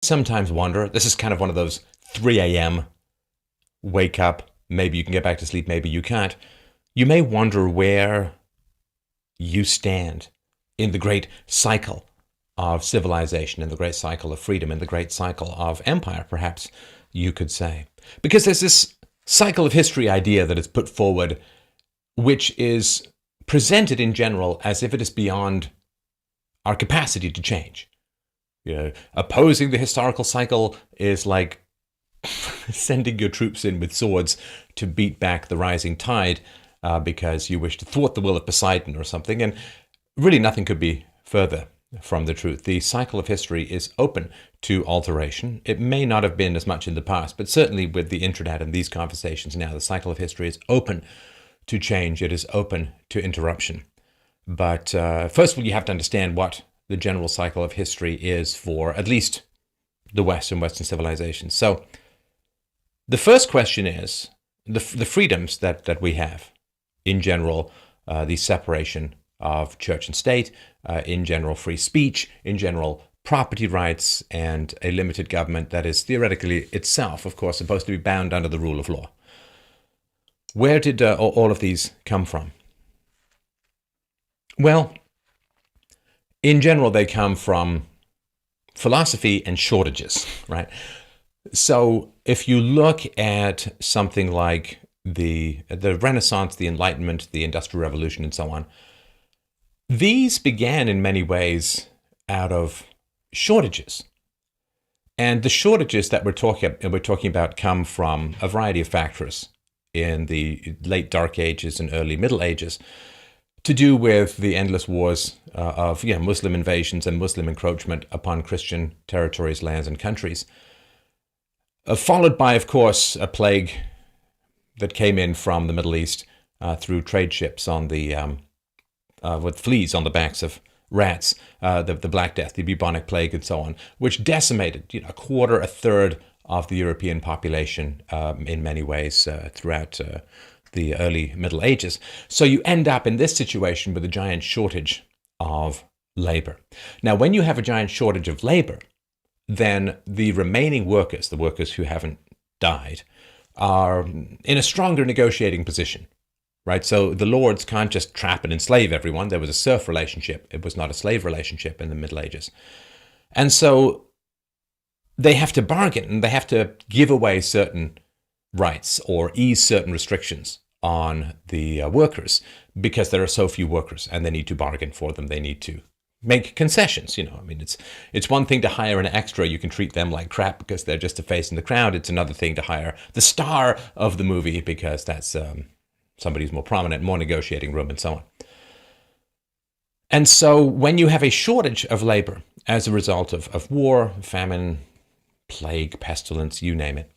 sometimes wonder, this is kind of one of those 3 a.m. wake up, maybe you can get back to sleep, maybe you can't. You may wonder where you stand in the great cycle of civilization, in the great cycle of freedom, in the great cycle of empire, perhaps you could say. Because there's this cycle of history idea that is put forward, which is presented in general as if it is beyond our capacity to change. Opposing the historical cycle is like sending your troops in with swords to beat back the rising tide because you wish to thwart the will of Poseidon or something. And really nothing could be further from the truth. The cycle of history is open to alteration. It may not have been as much in the past, but certainly with the internet and these conversations now, the cycle of history is open to change. It is open to interruption. But first of all, you have to understand what the general cycle of history is for at least the West and Western civilizations. So the first question is the freedoms that we have in general, the separation of church and state, in general free speech, in general property rights, and a limited government that is theoretically itself, of course, supposed to be bound under the rule of law. Where did all of these come from? Well, in general, they come from philosophy and shortages, right? So if you look at something like the Renaissance, the Enlightenment, the Industrial Revolution, and so on, these began in many ways out of shortages. And the shortages that we're talking about come from a variety of factors in the late Dark Ages and early Middle Ages, to do with the endless wars of Muslim invasions and Muslim encroachment upon Christian territories, lands, and countries, followed by, of course, a plague that came in from the Middle East through trade ships on the with fleas on the backs of rats, the Black Death, the bubonic plague, and so on, which decimated a quarter, a third of the European population in many ways throughout the early Middle Ages. So you end up in this situation with a giant shortage of labor. Now, when you have a giant shortage of labor, then the remaining workers, the workers who haven't died, are in a stronger negotiating position, right? So the lords can't just trap and enslave everyone. There was a serf relationship. It was not a slave relationship in the Middle Ages. And so they have to bargain, and they have to give away certain rights or ease certain restrictions on the workers because there are so few workers, and they need to bargain for them. They need to make concessions. I mean, it's one thing to hire an extra. You can treat them like crap because they're just a face in the crowd. It's another thing to hire the star of the movie because that's somebody who's more prominent, more negotiating room, and so on. And so when you have a shortage of labor as a result of war, famine, plague, pestilence, you name it,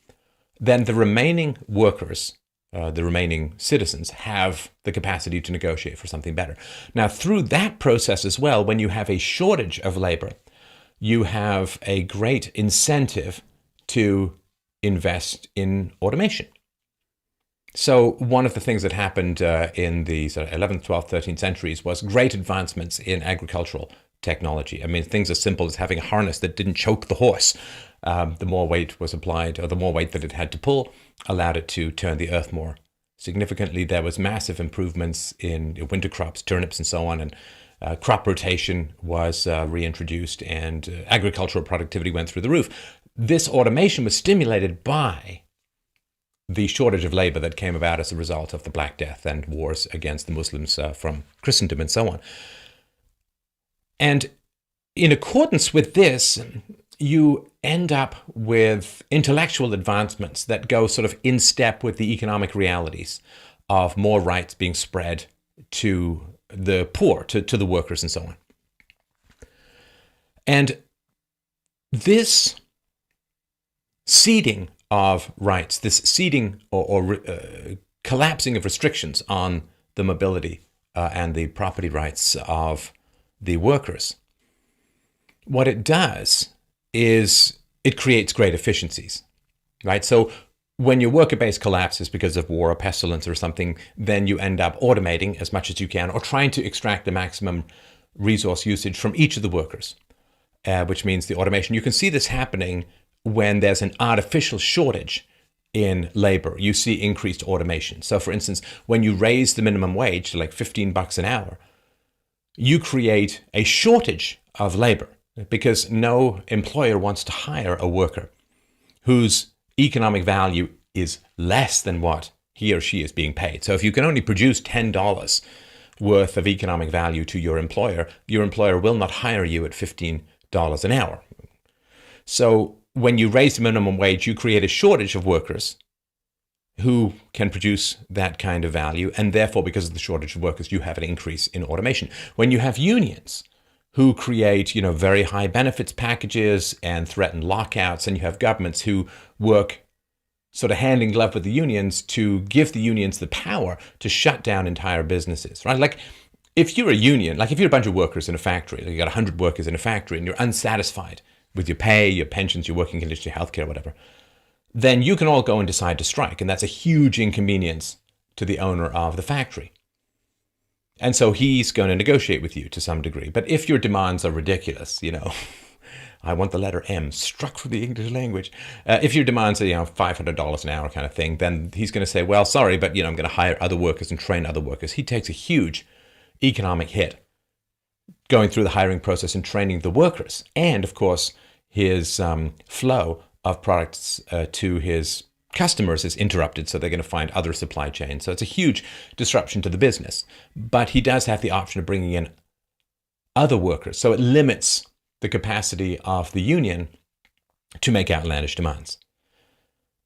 then the remaining workers, the remaining citizens, have the capacity to negotiate for something better. Now, through that process as well, when you have a shortage of labor, you have a great incentive to invest in automation. So one of the things that happened in the sort of 11th, 12th, 13th centuries was great advancements in agricultural technology. I mean, things as simple as having a harness that didn't choke the horse. The more weight was applied, or the more weight that it had to pull, allowed it to turn the earth more significantly. There was massive improvements in winter crops, turnips and so on, and crop rotation was reintroduced, and agricultural productivity went through the roof. This automation was stimulated by the shortage of labor that came about as a result of the Black Death and wars against the Muslims from Christendom and so on. And in accordance with this, you end up with intellectual advancements that go sort of in step with the economic realities of more rights being spread to the poor, to the workers and so on. And this ceding of rights, this ceding or collapsing of restrictions on the mobility and the property rights of the workers, what it does is it creates great efficiencies, right? So when your worker base collapses because of war or pestilence or something, then you end up automating as much as you can or trying to extract the maximum resource usage from each of the workers. which means the automation. You can see this happening when there's an artificial shortage in labor. You see increased automation. So for instance, when you raise the minimum wage to like $15 an hour, you create a shortage of labor because no employer wants to hire a worker whose economic value is less than what he or she is being paid. So if you can only produce $10 worth of economic value to your employer will not hire you at $15 an hour. So when you raise the minimum wage, you create a shortage of workers who can produce that kind of value. And therefore, because of the shortage of workers, you have an increase in automation. When you have unions who create, very high benefits packages and threaten lockouts, and you have governments who work sort of hand in glove with the unions to give the unions the power to shut down entire businesses, right? Like if you're a union, like if you're a bunch of workers in a factory, like you got 100 workers in a factory and you're unsatisfied with your pay, your pensions, your working conditions, your healthcare, whatever, then you can all go and decide to strike. And that's a huge inconvenience to the owner of the factory. And so he's going to negotiate with you to some degree. But if your demands are ridiculous, I want the letter M struck from the English language. If your demands are, $500 an hour kind of thing, then he's going to say, well, sorry, but, I'm going to hire other workers and train other workers. He takes a huge economic hit going through the hiring process and training the workers. And of course, his flow of products to his customers is interrupted. So they're going to find other supply chains. So it's a huge disruption to the business. But he does have the option of bringing in other workers. So it limits the capacity of the union to make outlandish demands.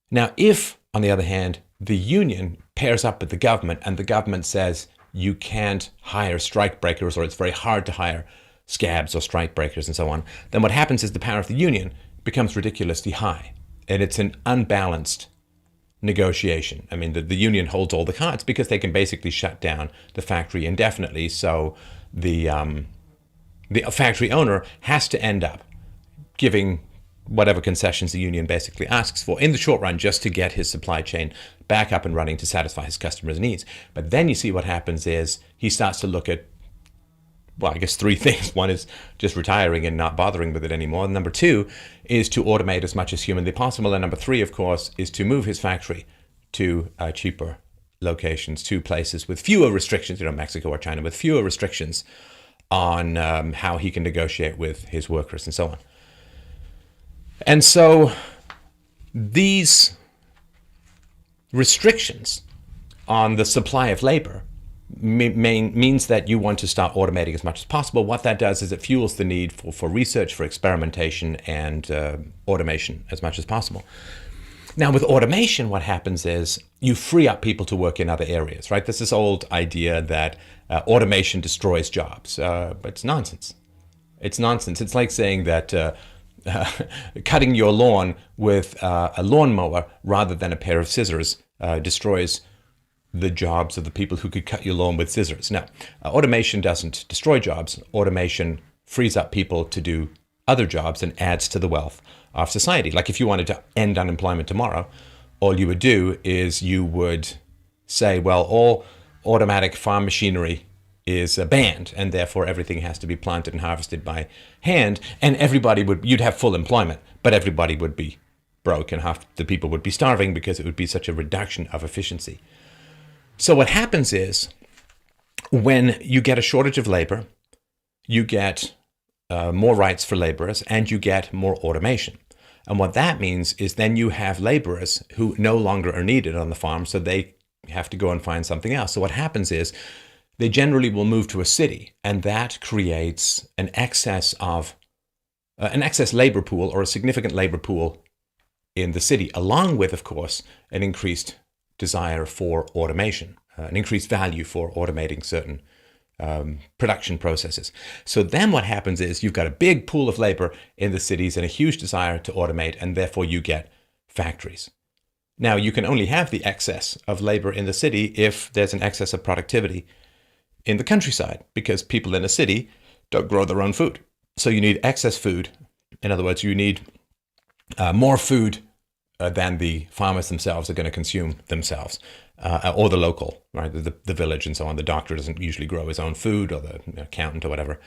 Now, if, on the other hand, the union pairs up with the government and the government says you can't hire strike breakers or it's very hard to hire scabs or strike breakers and so on, then what happens is the power of the union becomes ridiculously high. And it's an unbalanced negotiation. I mean, the union holds all the cards because they can basically shut down the factory indefinitely. So the factory owner has to end up giving whatever concessions the union basically asks for in the short run just to get his supply chain back up and running to satisfy his customers' needs. But then you see what happens is he starts to look at, I guess 3 things. One is just retiring and not bothering with it anymore. And number 2 is to automate as much as humanly possible. And number 3, of course, is to move his factory to cheaper locations, to places with fewer restrictions, Mexico or China, with fewer restrictions on how he can negotiate with his workers and so on. And so these restrictions on the supply of labor means that you want to start automating as much as possible. What that does is it fuels the need for research, for experimentation, and automation as much as possible. Now, with automation, what happens is you free up people to work in other areas, right? There's this old idea that automation destroys jobs, but it's nonsense. It's nonsense. It's like saying that cutting your lawn with a lawnmower rather than a pair of scissors destroys the jobs of the people who could cut your lawn with scissors. Now, automation doesn't destroy jobs. Automation frees up people to do other jobs and adds to the wealth of society. Like if you wanted to end unemployment tomorrow, all you would do is you would say, well, all automatic farm machinery is banned, and therefore everything has to be planted and harvested by hand, and you'd have full employment, but everybody would be broke and half the people would be starving because it would be such a reduction of efficiency. So what happens is when you get a shortage of labor, you get more rights for laborers and you get more automation. And what that means is then you have laborers who no longer are needed on the farm, so they have to go and find something else. So what happens is they generally will move to a city, and that creates an excess labor pool or a significant labor pool in the city, along with, of course, an increased desire for automation, an increased value for automating certain production processes. So then what happens is you've got a big pool of labor in the cities and a huge desire to automate, and therefore you get factories. Now, you can only have the excess of labor in the city if there's an excess of productivity in the countryside, because people in a city don't grow their own food. So you need excess food. In other words, you need more food than the farmers themselves are going to consume themselves, or the local, right? The village and so on. The doctor doesn't usually grow his own food, or the accountant or whatever.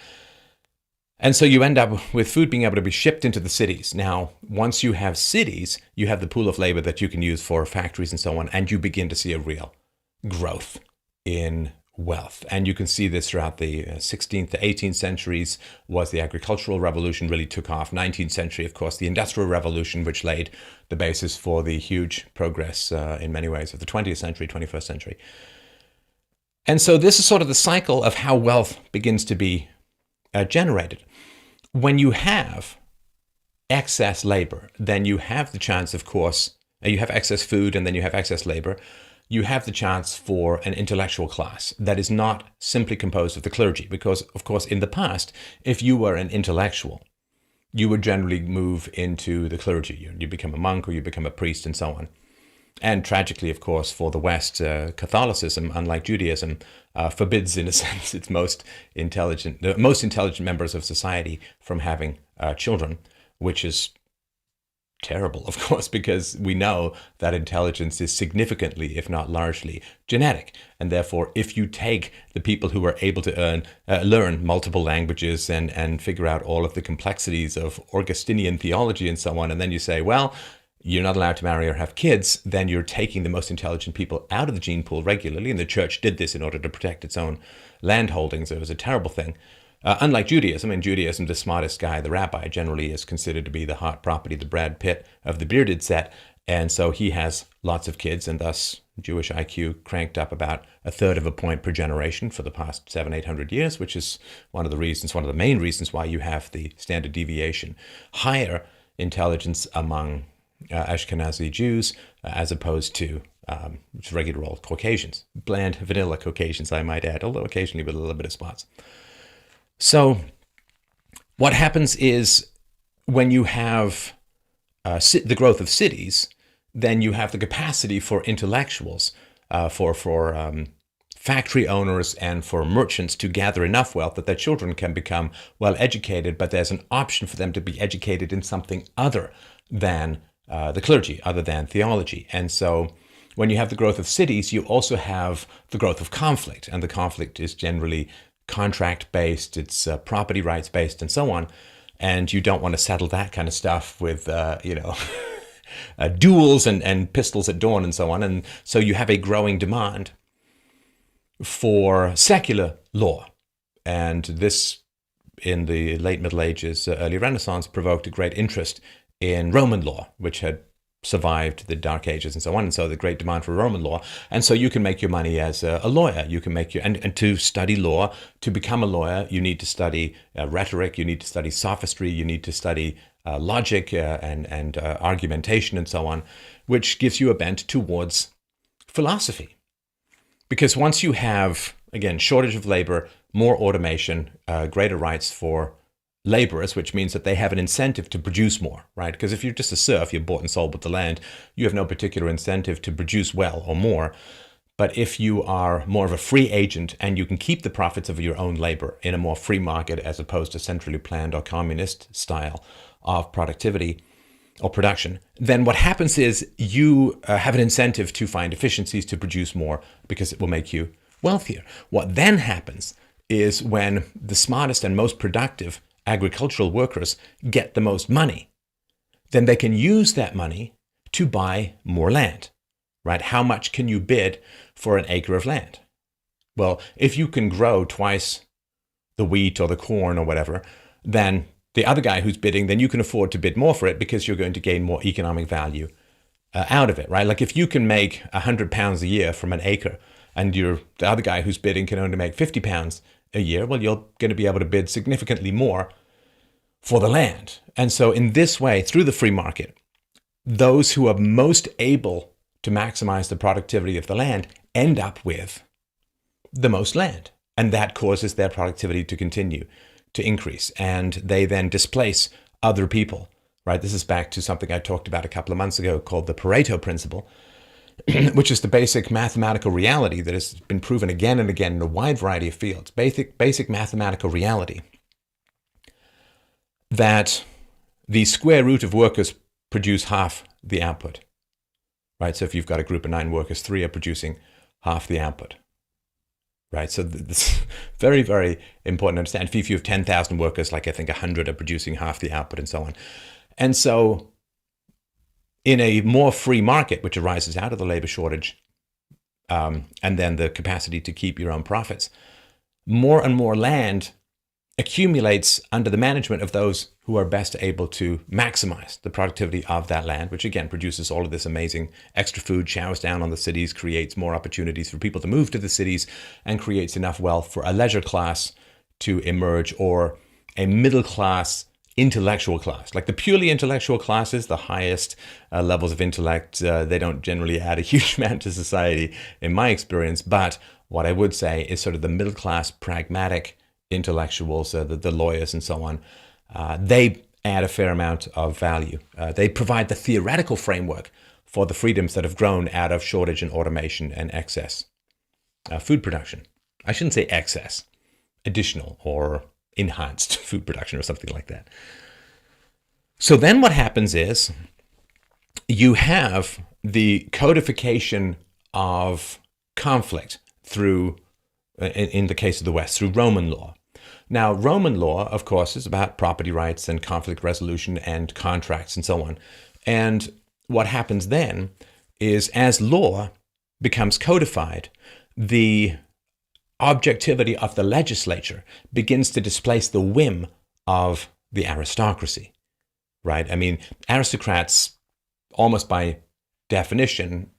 And so you end up with food being able to be shipped into the cities. Now, once you have cities, you have the pool of labor that you can use for factories and so on, and you begin to see a real growth in wealth. And you can see this throughout the 16th to 18th centuries was the agricultural revolution, really took off. 19th century, of course, the industrial revolution, which laid the basis for the huge progress in many ways of the 20th century, 21st century. And so this is sort of the cycle of how wealth begins to be generated. When you have excess labor, then you have the chance, of course, you have excess food and then you have excess labor, you have the chance for an intellectual class that is not simply composed of the clergy. Because, of course, in the past, if you were an intellectual, you would generally move into the clergy. You become a monk or you become a priest and so on. And tragically, of course, for the West, Catholicism, unlike Judaism, forbids, in a sense, the most intelligent members of society from having children, which is terrible, of course, because we know that intelligence is significantly, if not largely, genetic. And therefore, if you take the people who are able to learn multiple languages and figure out all of the complexities of Augustinian theology and so on, and then you say, well, you're not allowed to marry or have kids, then you're taking the most intelligent people out of the gene pool regularly. And the church did this in order to protect its own land holdings. It was a terrible thing. Unlike Judaism, in Judaism, the smartest guy, the rabbi, generally is considered to be the hot property, the Brad Pitt of the bearded set. And so he has lots of kids, and thus Jewish IQ cranked up about a third of a point per generation for the past 700-800 years, which is one of the main reasons why you have the standard deviation. Higher intelligence among Ashkenazi Jews as opposed to regular old Caucasians. Bland, vanilla Caucasians, I might add, although occasionally with a little bit of spots. So what happens is when you have the growth of cities, then you have the capacity for intellectuals, for factory owners and for merchants to gather enough wealth that their children can become well educated, but there's an option for them to be educated in something other than the clergy, other than theology. And so when you have the growth of cities, you also have the growth of conflict. And the conflict is generally contract-based, it's property rights-based, and so on. And you don't want to settle that kind of stuff with, duels and pistols at dawn and so on. And so you have a growing demand for secular law. And this, in the late Middle Ages, early Renaissance, provoked a great interest in Roman law, which had survived the Dark Ages and so on. And so the great demand for Roman law. And so you can make your money as a lawyer. You can make your, and to study law, to become a lawyer, you need to study rhetoric, you need to study sophistry, you need to study logic and argumentation and so on, which gives you a bent towards philosophy. Because once you have, again, shortage of labor, more automation, greater rights for laborers, which means that they have an incentive to produce more, right? Because if you're just a serf, you're bought and sold with the land, you have no particular incentive to produce well or more. But if you are more of a free agent and you can keep the profits of your own labor in a more free market as opposed to centrally planned or communist style of productivity or production, then what happens is you have an incentive to find efficiencies to produce more because it will make you wealthier. What then happens is when the smartest and most productive agricultural workers get the most money, then they can use that money to buy more land, right? How much can you bid for an acre of land? Well, if you can grow twice the wheat or the corn or whatever, then the other guy who's bidding, then you can afford to bid more for it because you're going to gain more economic value out of it, right? Like if you can make £100 a year from an acre and the other guy who's bidding can only make £50 a year, well, you're going to be able to bid significantly more for the land. And so in this way, through the free market, those who are most able to maximize the productivity of the land end up with the most land. And that causes their productivity to continue to increase. And they then displace other people, right? This is back to something I talked about a couple of months ago called the Pareto principle, which is the basic mathematical reality that has been proven again and again in a wide variety of fields. Basic mathematical reality that the square root of workers produce half the output, right? So if you've got a group of 9 workers, 3 are producing half the output. right? So this very, very important to understand. If you have 10,000 workers, like I think 100 are producing half the output and so on. And so in a more free market, which arises out of the labor shortage, and then the capacity to keep your own profits, more and more land accumulates under the management of those who are best able to maximize the productivity of that land, which again produces all of this amazing extra food, showers down on the cities, creates more opportunities for people to move to the cities, and creates enough wealth for a leisure class to emerge, or a middle class intellectual class. Like the purely intellectual classes, the highest levels of intellect, they don't generally add a huge amount to society in my experience. But what I would say is sort of the middle class pragmatic intellectuals, the lawyers and so on, they add a fair amount of value. They provide the theoretical framework for the freedoms that have grown out of shortage and automation and excess food production. I shouldn't say excess, additional or enhanced food production or something like that. So then what happens is you have the codification of conflict through, in the case of the West, through Roman law. Now, Roman law, of course, is about property rights and conflict resolution and contracts and so on. And what happens then is, as law becomes codified, the objectivity of the legislature begins to displace the whim of the aristocracy, right? I mean, aristocrats, almost by definition,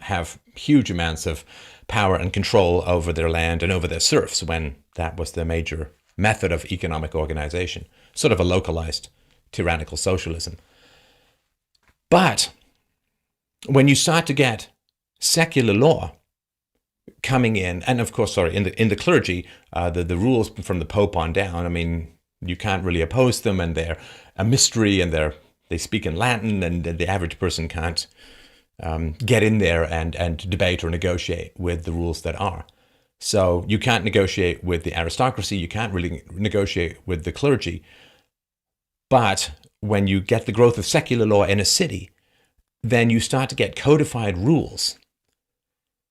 have huge amounts of power and control over their land and over their serfs, when that was the major method of economic organization, sort of a localized tyrannical socialism. But when you start to get secular law coming in, and of course, in the clergy, the rules from the Pope on down, I mean, you can't really oppose them, and they're a mystery, and they speak in Latin, and the average person can't get in there and debate or negotiate with the rules that are. So you can't negotiate with the aristocracy, you can't really negotiate with the clergy. But when you get the growth of secular law in a city, then you start to get codified rules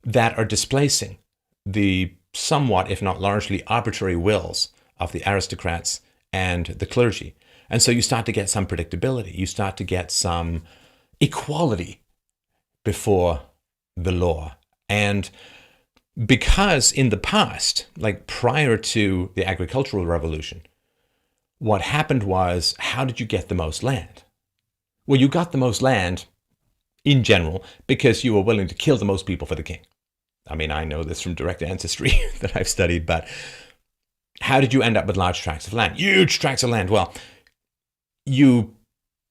that are displacing the somewhat, if not largely, arbitrary wills of the aristocrats and the clergy. And so you start to get some predictability. You start to get some equality before the law. And because in the past, like prior to the agricultural revolution, what happened was, how did you get the most land? Well, you got the most land in general because you were willing to kill the most people for the king. I mean, I know this from direct ancestry that I've studied, but how did you end up with large tracts of land? Huge tracts of land. Well, you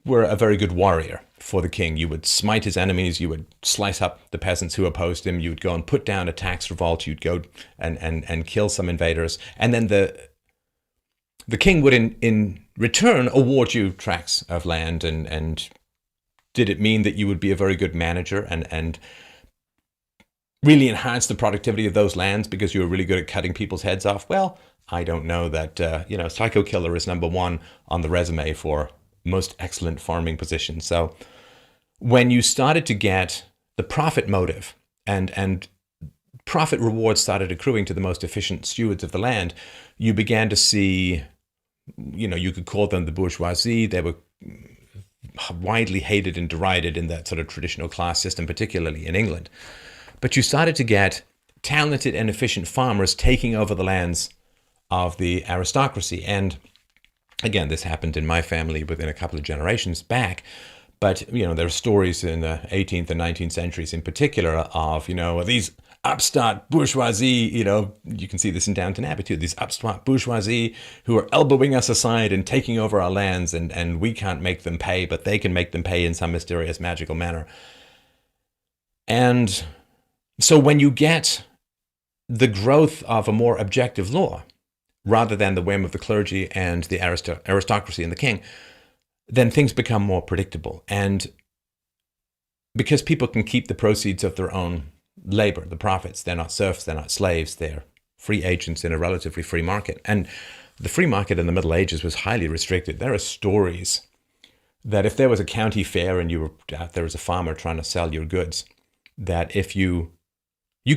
were a very good warrior for the king. You would smite his enemies. You would slice up the peasants who opposed him. You would go and put down a tax revolt. You'd go and kill some invaders. And then the king would in return award you tracts of land. And did it mean that you would be a very good manager and really enhance the productivity of those lands because you were really good at cutting people's heads off? Well, I don't know that, psycho killer is number one on the resume for most excellent farming positions. So when you started to get the profit motive and profit rewards started accruing to the most efficient stewards of the land, you began to see, you could call them the bourgeoisie. They were widely hated and derided in that sort of traditional class system, particularly in England. But you started to get talented and efficient farmers taking over the lands of the aristocracy. And again, this happened in my family within a couple of generations back. But, there are stories in the 18th and 19th centuries in particular of, these upstart bourgeoisie, you can see this in Downton Abbey too, these upstart bourgeoisie who are elbowing us aside and taking over our lands, and we can't make them pay, but they can make them pay in some mysterious, magical manner. And so when you get the growth of a more objective law, rather than the whim of the clergy and the aristocracy and the king, then things become more predictable. And because people can keep the proceeds of their own labor, the profits, they're not serfs, they're not slaves, they're free agents in a relatively free market. And the free market in the Middle Ages was highly restricted. There are stories that if there was a county fair and you were out there as a farmer trying to sell your goods, that if you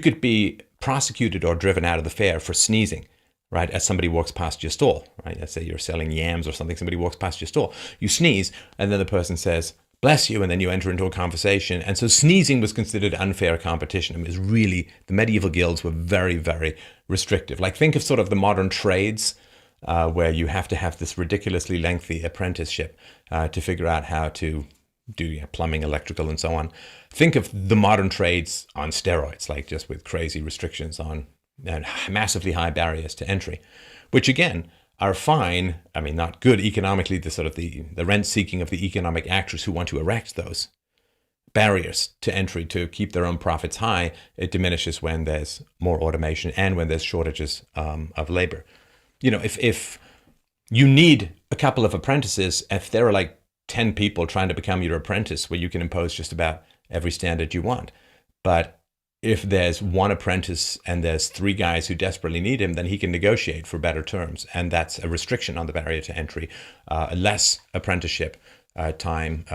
could be prosecuted or driven out of the fair for sneezing, right? As somebody walks past your stall, right? Let's say you're selling yams or something, somebody walks past your stall, you sneeze, and then the person says, bless you, and then you enter into a conversation. And so sneezing was considered unfair competition. I mean, it was really, the medieval guilds were very, very restrictive. Like, think of sort of the modern trades, where you have to have this ridiculously lengthy apprenticeship to figure out how to do plumbing, electrical, and so on. Think of the modern trades on steroids, like just with crazy restrictions on and massively high barriers to entry, which again are fine. I mean, not good economically, the sort of the rent seeking of the economic actors who want to erect those barriers to entry to keep their own profits high. It diminishes when there's more automation and when there's shortages of labor. You know, if you need a couple of apprentices, if there are like 10 people trying to become your apprentice, where you can impose just about every standard you want. But if there's one apprentice and there's 3 guys who desperately need him, then he can negotiate for better terms. And that's a restriction on the barrier to entry, less apprenticeship time,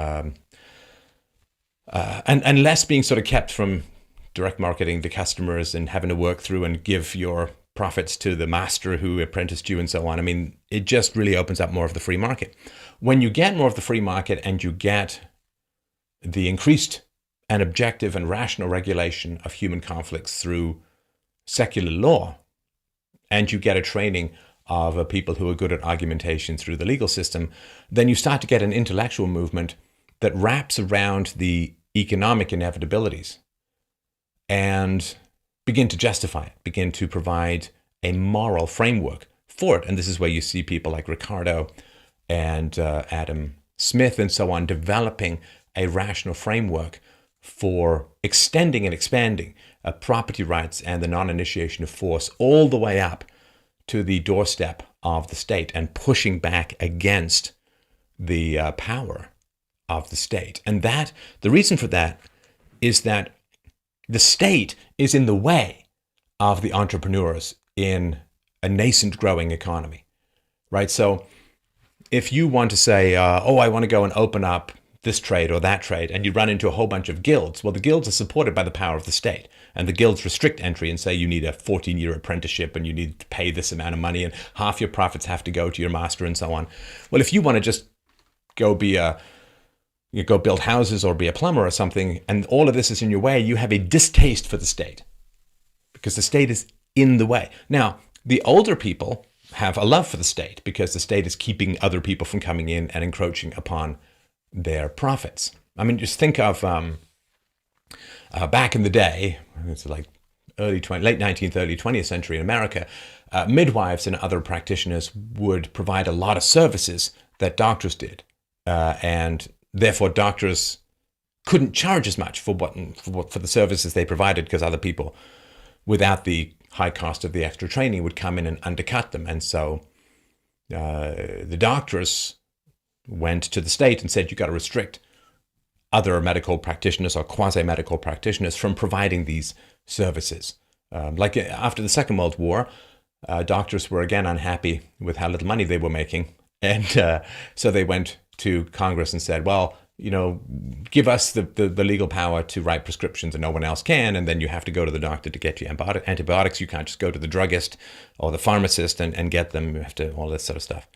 and less being sort of kept from direct marketing to customers and having to work through and give your profits to the master who apprenticed you and so on. I mean, it just really opens up more of the free market. When you get more of the free market and you get the increased and objective and rational regulation of human conflicts through secular law, and you get a training of people who are good at argumentation through the legal system, then you start to get an intellectual movement that wraps around the economic inevitabilities and begin to justify it, begin to provide a moral framework for it. And this is where you see people like Ricardo and Adam Smith and so on developing a rational framework for extending and expanding property rights and the non-initiation of force all the way up to the doorstep of the state and pushing back against the power of the state. And that the reason for that is that the state is in the way of the entrepreneurs in a nascent growing economy, right? So if you want to say, I want to go and open up this trade or that trade, and you run into a whole bunch of guilds, well, the guilds are supported by the power of the state, and the guilds restrict entry and say you need a 14-year apprenticeship and you need to pay this amount of money and half your profits have to go to your master and so on. Well, if you want to just go go build houses or be a plumber or something, and all of this is in your way, you have a distaste for the state because the state is in the way. Now, the older people have a love for the state because the state is keeping other people from coming in and encroaching upon their profits. I mean, just think of back in the day, it's like late 19th, early 20th century in America, midwives and other practitioners would provide a lot of services that doctors did. And therefore, doctors couldn't charge as much for the services they provided because other people, without the high cost of the extra training, would come in and undercut them. And so the doctors went to the state and said, you got to restrict other medical practitioners or quasi-medical practitioners from providing these services. Like after the Second World War, doctors were again unhappy with how little money they were making. And so they went to Congress and said, well, give us the legal power to write prescriptions and no one else can. And then you have to go to the doctor to get you antibiotics. You can't just go to the druggist or the pharmacist and get them. You have to, all this sort of stuff.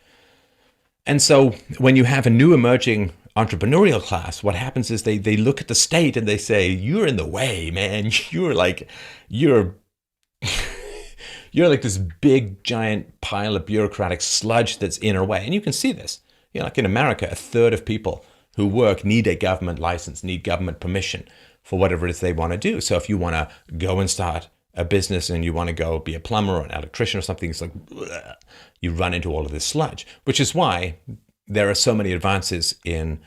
And so when you have a new emerging entrepreneurial class, what happens is they look at the state and they say, you're in the way, man. You're like this big, giant pile of bureaucratic sludge that's in our way. And you can see this. Like in America, 1/3 of people who work need a government license, need government permission for whatever it is they want to do. So if you want to go and start a business and you want to go be a plumber or an electrician or something, it's like, bleh, you run into all of this sludge, which is why there are so many advances in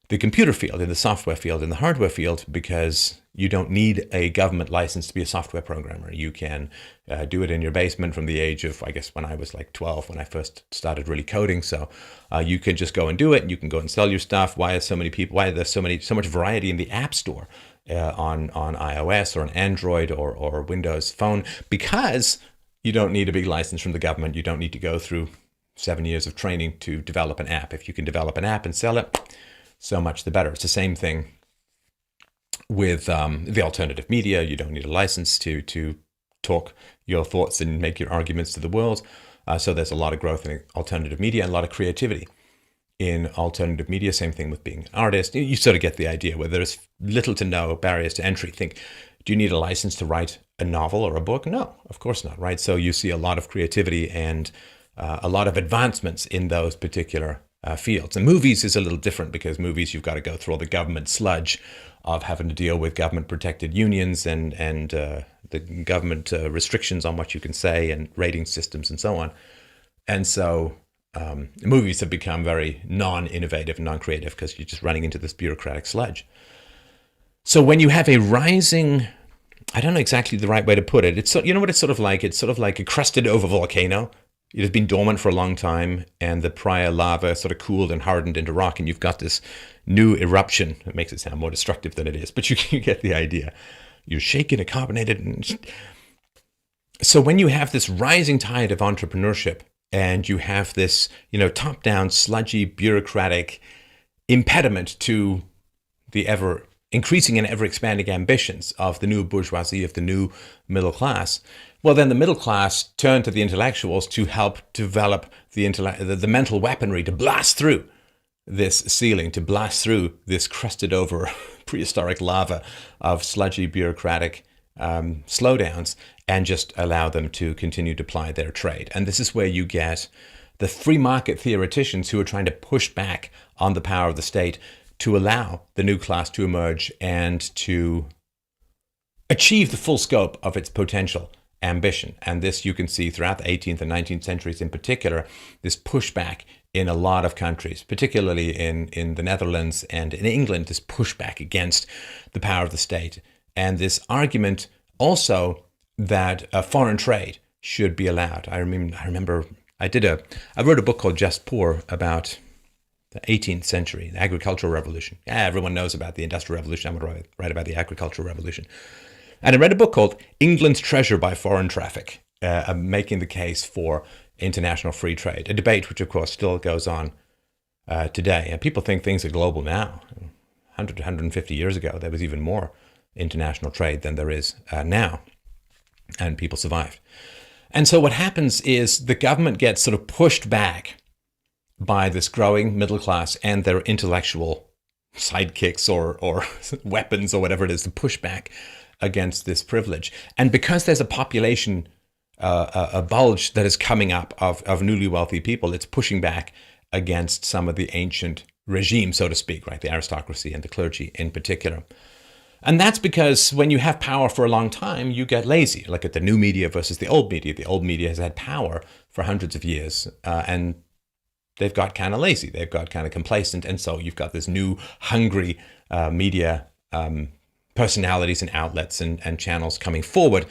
the computer field, in the software field, in the hardware field, because you don't need a government license to be a software programmer. You can do it in your basement from the age of, I guess, when I was like 12, when I first started really coding. So you can just go and do it, and you can go and sell your stuff. Why are so many people? Why are there so much variety in the App Store on iOS or on Android or Windows Phone? Because you don't need a big license from the government. You don't need to go through 7 years of training to develop an app. If you can develop an app and sell it, so much the better. It's the same thing with the alternative media. You don't need a license to talk your thoughts and make your arguments to the world. So there's a lot of growth in alternative media and a lot of creativity in alternative media. Same thing with being an artist. You sort of get the idea where there's little to no barriers to entry. Think, do you need a license to write a novel or a book? No, of course not, right? So you see a lot of creativity and a lot of advancements in those particular fields. And movies is a little different, because movies, you've got to go through all the government sludge of having to deal with government protected unions and the government restrictions on what you can say and rating systems and so on. And so movies have become very non-innovative and non-creative because you're just running into this bureaucratic sludge. So when you have a rising, I don't know exactly the right way to put it. It's, you know what it's sort of like? It's sort of like a crusted over volcano. It has been dormant for a long time, and the prior lava sort of cooled and hardened into rock, and you've got this new eruption. It makes it sound more destructive than it is, but you get the idea. You're shaken and carbonated. And so when you have this rising tide of entrepreneurship, and you have this, top-down, sludgy, bureaucratic impediment to the ever increasing and ever expanding ambitions of the new bourgeoisie, of the new middle class, well, then the middle class turn to the intellectuals to help develop the mental weaponry to blast through this ceiling, to blast through this crusted over prehistoric lava of sludgy bureaucratic slowdowns, and just allow them to continue to ply their trade. And this is where you get the free market theoreticians who are trying to push back on the power of the state to allow the new class to emerge and to achieve the full scope of its potential ambition. And this you can see throughout the 18th and 19th centuries in particular, this pushback in a lot of countries, particularly in the Netherlands and in England, this pushback against the power of the state. And this argument also that foreign trade should be allowed. I remember I wrote a book called Just Poor about the 18th century, the agricultural revolution. Everyone knows about the industrial revolution. I'm going to write about the agricultural revolution. And I read a book called England's Treasure by Foreign Traffic, making the case for international free trade, a debate which, of course, still goes on today. And people think things are global now. 100 to 150 years ago, there was even more international trade than there is now. And people survived. And so what happens is the government gets sort of pushed back by this growing middle class and their intellectual sidekicks or weapons or whatever it is to push back against this privilege. And because there's a population, a bulge that is coming up of newly wealthy people, it's pushing back against some of the ancient regime, so to speak, right? The aristocracy and the clergy in particular. And that's because when you have power for a long time, you get lazy. Look at the new media versus the old media. The old media has had power for hundreds of years, and they've got kind of lazy. They've got kind of complacent. And so you've got this new hungry media personalities and outlets and channels coming forward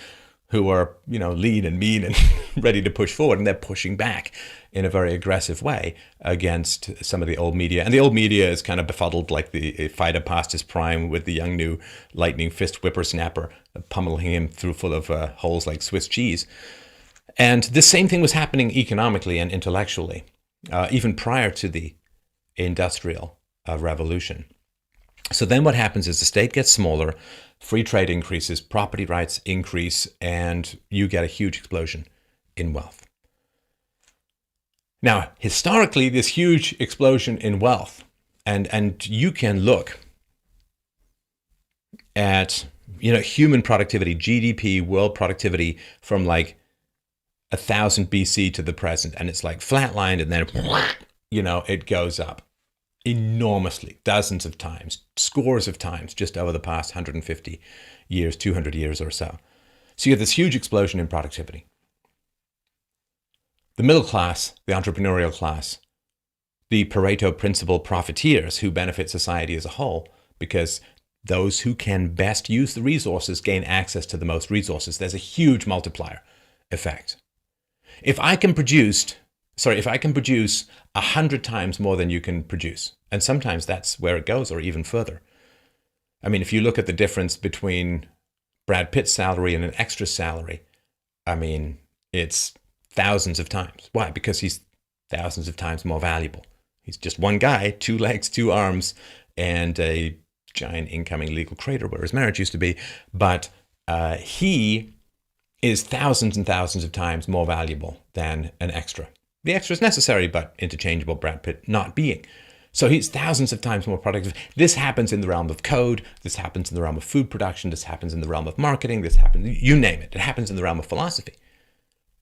who are, lean and mean and ready to push forward. And they're pushing back in a very aggressive way against some of the old media. And the old media is kind of befuddled, like the fighter past his prime with the young new lightning fist whippersnapper pummeling him through full of holes like Swiss cheese. And the same thing was happening economically and intellectually, even prior to the Industrial Revolution. So then what happens is the state gets smaller, free trade increases, property rights increase, and you get a huge explosion in wealth. Now, historically, this huge explosion in wealth, and you can look at, human productivity, GDP, world productivity from like 1000 BC to the present, and it's like flatlined, and then, it goes up enormously, dozens of times, scores of times, just over the past 150 years, 200 years or so. So you have this huge explosion in productivity. The middle class, the entrepreneurial class, the Pareto principle profiteers who benefit society as a whole, because those who can best use the resources gain access to the most resources. There's a huge multiplier effect. If I can produce 100 times more than you can produce, and sometimes that's where it goes, or even further. I mean, if you look at the difference between Brad Pitt's salary and an extra salary, it's thousands of times. Why? Because he's thousands of times more valuable. He's just one guy, 2 legs, 2 arms, and a giant incoming legal crater where his marriage used to be. But he is thousands and thousands of times more valuable than an extra. The extra is necessary, but interchangeable, Brad Pitt not being. So he's thousands of times more productive. This happens in the realm of code. This happens in the realm of food production. This happens in the realm of marketing. This happens, you name it. It happens in the realm of philosophy.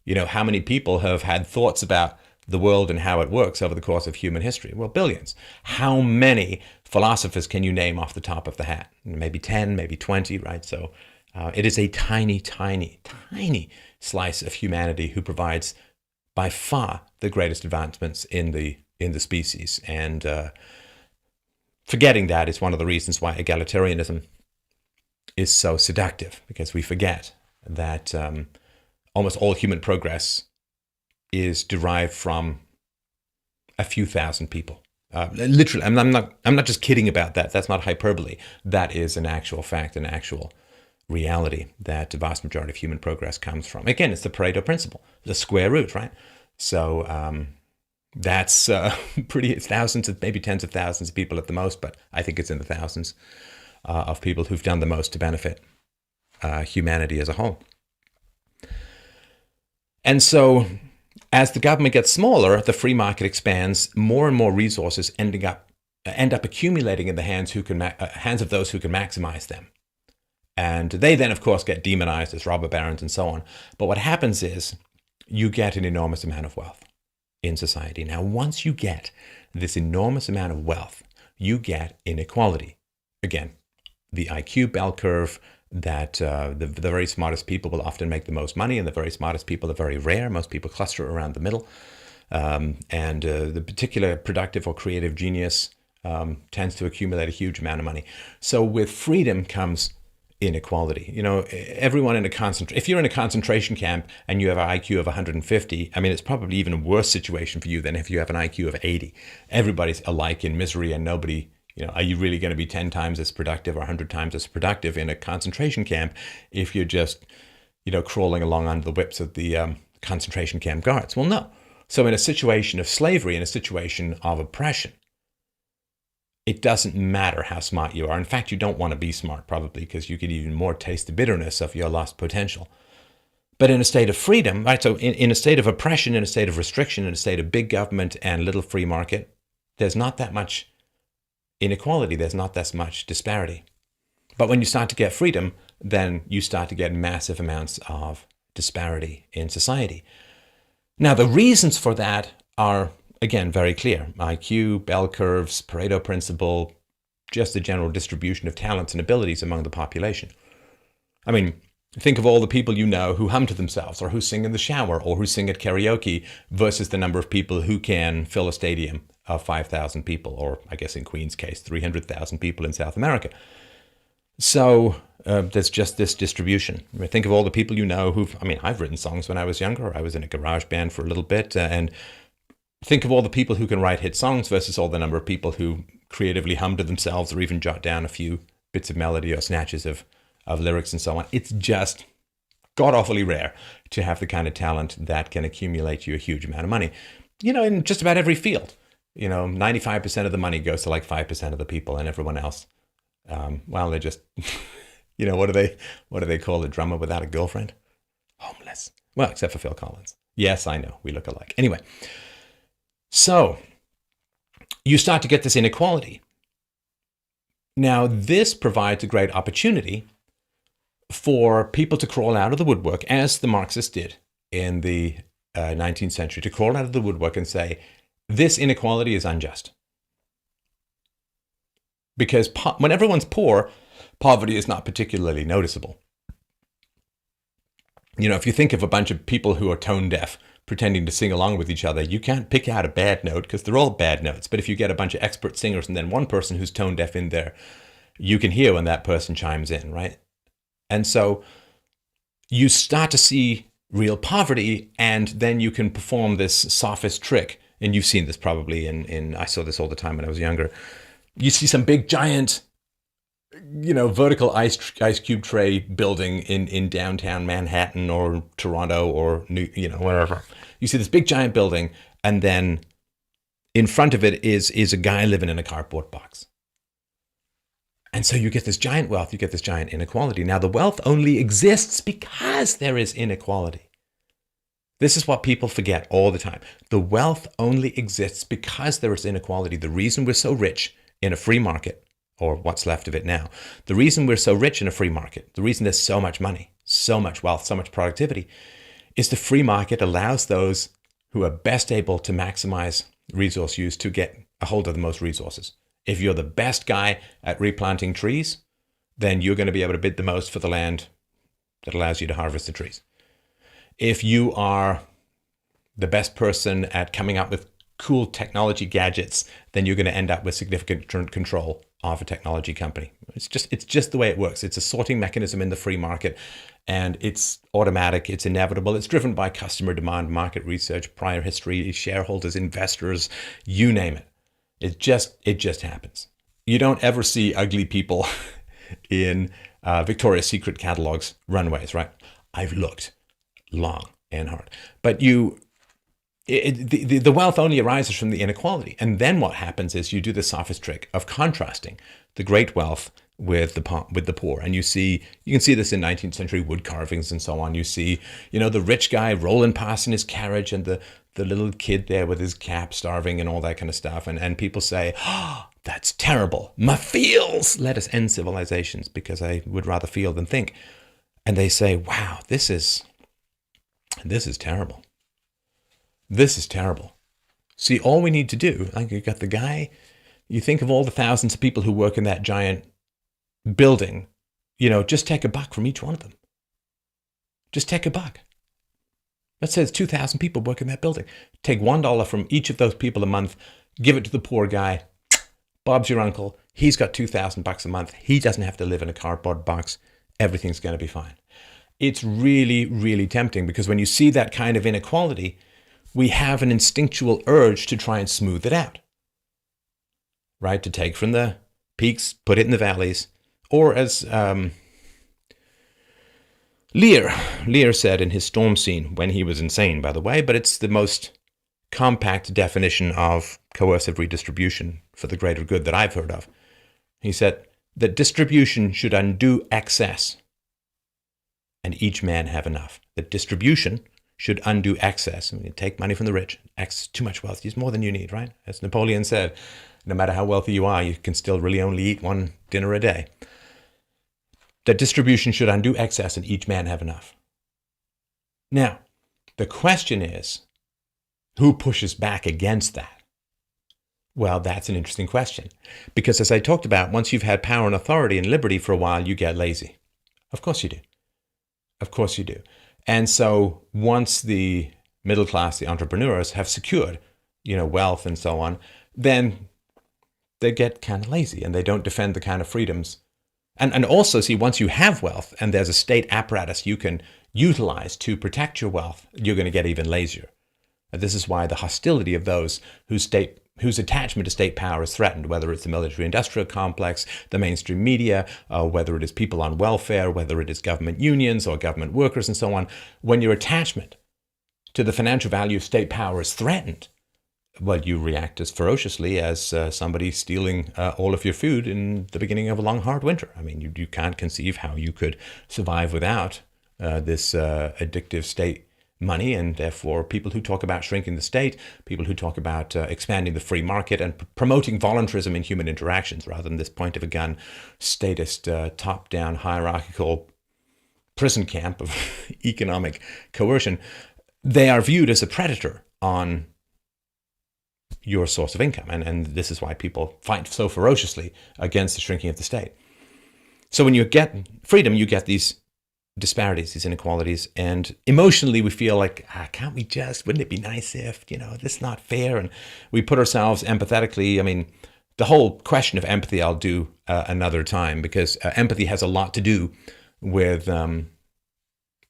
You know, how many people have had thoughts about the world and how it works over the course of human history? Well, billions. How many philosophers can you name off the top of the hat? Maybe 10, maybe 20, right? So it is a tiny, tiny, tiny slice of humanity who provides by far the greatest advancements in the species. And forgetting that is one of the reasons why egalitarianism is so seductive, because we forget that almost all human progress is derived from a few thousand people. Literally, I'm not just kidding about that. That's not hyperbole. That is an actual fact, an actual reality that the vast majority of human progress comes from. Again, it's the Pareto principle, the square root, right? So that's pretty, it's thousands, maybe tens of thousands of people at the most, but I think it's in the thousands of people who've done the most to benefit humanity as a whole. And so as the government gets smaller, the free market expands, more and more resources end up accumulating in the hands of those who can maximize them. And they then, of course, get demonized as robber barons and so on. But what happens is you get an enormous amount of wealth in society. Now, once you get this enormous amount of wealth, you get inequality. Again, the IQ bell curve, that the very smartest people will often make the most money, and the very smartest people are very rare. Most people cluster around the middle. And the particular productive or creative genius tends to accumulate a huge amount of money. So with freedom comes inequality. You know, everyone in if you're in a concentration camp and you have an IQ of 150, I mean, it's probably even a worse situation for you than if you have an IQ of 80. Everybody's alike in misery, and nobody, you know, are you really going to be 10 times as productive or 100 times as productive in a concentration camp if you're just, you know, crawling along under the whips of the concentration camp guards? Well, no. So in a situation of slavery, in a situation of oppression, it doesn't matter how smart you are. In fact, you don't want to be smart, probably, because you could even more taste the bitterness of your lost potential. But in a state of freedom, right? So in a state of oppression, in a state of restriction, in a state of big government and little free market, there's not that much inequality. There's not that much disparity. But when you start to get freedom, then you start to get massive amounts of disparity in society. Now, the reasons for that are, again, very clear. IQ, bell curves, Pareto principle, just the general distribution of talents and abilities among the population. I mean, think of all the people you know who hum to themselves, or who sing in the shower, or who sing at karaoke, versus the number of people who can fill a stadium of 5,000 people, or I guess in Queen's case, 300,000 people in South America. So there's just this distribution. I mean, think of all the people you know I've written songs when I was younger. I was in a garage band for a little bit, and think of all the people who can write hit songs versus all the number of people who creatively hum to themselves, or even jot down a few bits of melody or snatches of lyrics and so on. It's just god-awfully rare to have the kind of talent that can accumulate you a huge amount of money. You know, in just about every field. You know, 95% of the money goes to like 5% of the people, and everyone else, well, they're just, you know, what do they call a drummer without a girlfriend? Homeless. Well, except for Phil Collins. Yes, I know, we look alike. Anyway, so you start to get this inequality. Now, this provides a great opportunity for people to crawl out of the woodwork, as the Marxists did in the 19th century, to crawl out of the woodwork and say, this inequality is unjust. Because when everyone's poor, poverty is not particularly noticeable. You know, if you think of a bunch of people who are tone deaf pretending to sing along with each other, you can't pick out a bad note because they're all bad notes. But if you get a bunch of expert singers and then one person who's tone deaf in there, you can hear when that person chimes in, right? And so you start to see real poverty, and then you can perform this sophist trick. And you've seen this probably I saw this all the time when I was younger. You see some big giant, you know, vertical ice cube tray building in downtown Manhattan or Toronto or wherever. You see this big giant building, and then in front of it is a guy living in a cardboard box. And so you get this giant wealth, you get this giant inequality. Now, the wealth only exists because there is inequality. This is what people forget all the time. The wealth only exists because there is inequality. The reason we're so rich in a free market, or what's left of it now, the reason we're so rich in a free market, the reason there's so much money, so much wealth, so much productivity, is the free market allows those who are best able to maximize resource use to get a hold of the most resources. If you're the best guy at replanting trees, then you're going to be able to bid the most for the land that allows you to harvest the trees. If you are the best person at coming up with cool technology gadgets, then you're going to end up with significant control of a technology company. It's just the way it works. It's a sorting mechanism in the free market, and it's automatic, it's inevitable, it's driven by customer demand, market research, prior history, shareholders, investors, you name it. It just happens. You don't ever see ugly people in Victoria's Secret catalogs runways, right? I've looked long and hard, but the wealth only arises from the inequality. And then what happens is you do the sophist trick of contrasting the great wealth with the poor. And you can see this in 19th century wood carvings and so on. You see, the rich guy rolling past in his carriage and the little kid there with his cap starving and all that kind of stuff. And people say, oh, that's terrible. My feels. Let us end civilizations, because I would rather feel than think. And they say, wow, this is terrible. This is terrible. See, all we need to do, like you got the guy, you think of all the thousands of people who work in that giant building, just take a buck from each one of them. Just take a buck. Let's say there's 2,000 people work in that building. Take $1 from each of those people a month, give it to the poor guy. Bob's your uncle. He's got $2,000 a month. He doesn't have to live in a cardboard box. Everything's going to be fine. It's really, really tempting, because when you see that kind of inequality, we have an instinctual urge to try and smooth it out, right? To take from the peaks, put it in the valleys, or as Lear said in his Storm Scene, when he was insane, by the way, but it's the most compact definition of coercive redistribution for the greater good that I've heard of. He said that distribution should undo excess, and each man have enough. That distribution should undo excess. I mean, take money from the rich. Too much wealth. Use more than you need, right? As Napoleon said, no matter how wealthy you are, you can still really only eat one dinner a day. That distribution should undo excess and each man have enough. Now, the question is, who pushes back against that? Well, that's an interesting question. Because as I talked about, once you've had power and authority and liberty for a while, you get lazy. Of course you do. Of course you do. And so once the middle class, the entrepreneurs, have secured, wealth and so on, then they get kind of lazy and they don't defend the kind of freedoms. And also, see, once you have wealth and there's a state apparatus you can utilize to protect your wealth, you're going to get even lazier. And this is why the hostility of those whose attachment to state power is threatened, whether it's the military-industrial complex, the mainstream media, whether it is people on welfare, whether it is government unions or government workers and so on. When your attachment to the financial value of state power is threatened, well, you react as ferociously as somebody stealing all of your food in the beginning of a long, hard winter. I mean, you can't conceive how you could survive without this addictive state money, and therefore people who talk about shrinking the state, people who talk about expanding the free market and promoting voluntarism in human interactions rather than this point of a gun, statist, top-down, hierarchical prison camp of economic coercion, they are viewed as a predator on your source of income. And this is why people fight so ferociously against the shrinking of the state. So when you get freedom, you get these disparities, these inequalities, and emotionally we feel like, wouldn't it be nice if, this is not fair, and we put ourselves empathetically. I mean, the whole question of empathy I'll do another time, because empathy has a lot to do with the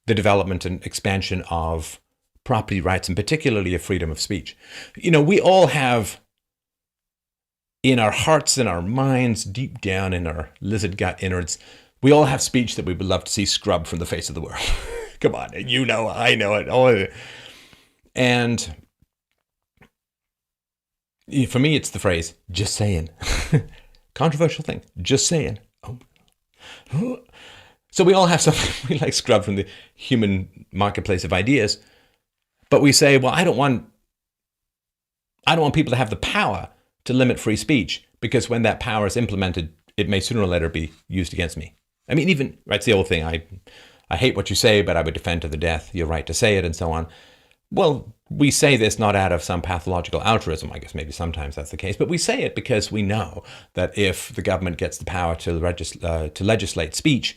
development and expansion of property rights, and particularly of freedom of speech. We all have in our hearts and our minds, deep down in our lizard gut innards, we all have speech that we would love to see scrubbed from the face of the world. Come on, I know it. Oh. And for me, it's the phrase, just saying. Controversial thing, just saying. So we all have something we like scrubbed from the human marketplace of ideas, but we say, well, I don't want people to have the power to limit free speech, because when that power is implemented, it may sooner or later be used against me. I mean, even, right, it's the old thing, I hate what you say, but I would defend to the death your right to say it, and so on. Well, we say this not out of some pathological altruism. I guess maybe sometimes that's the case, but we say it because we know that if the government gets the power to legislate speech,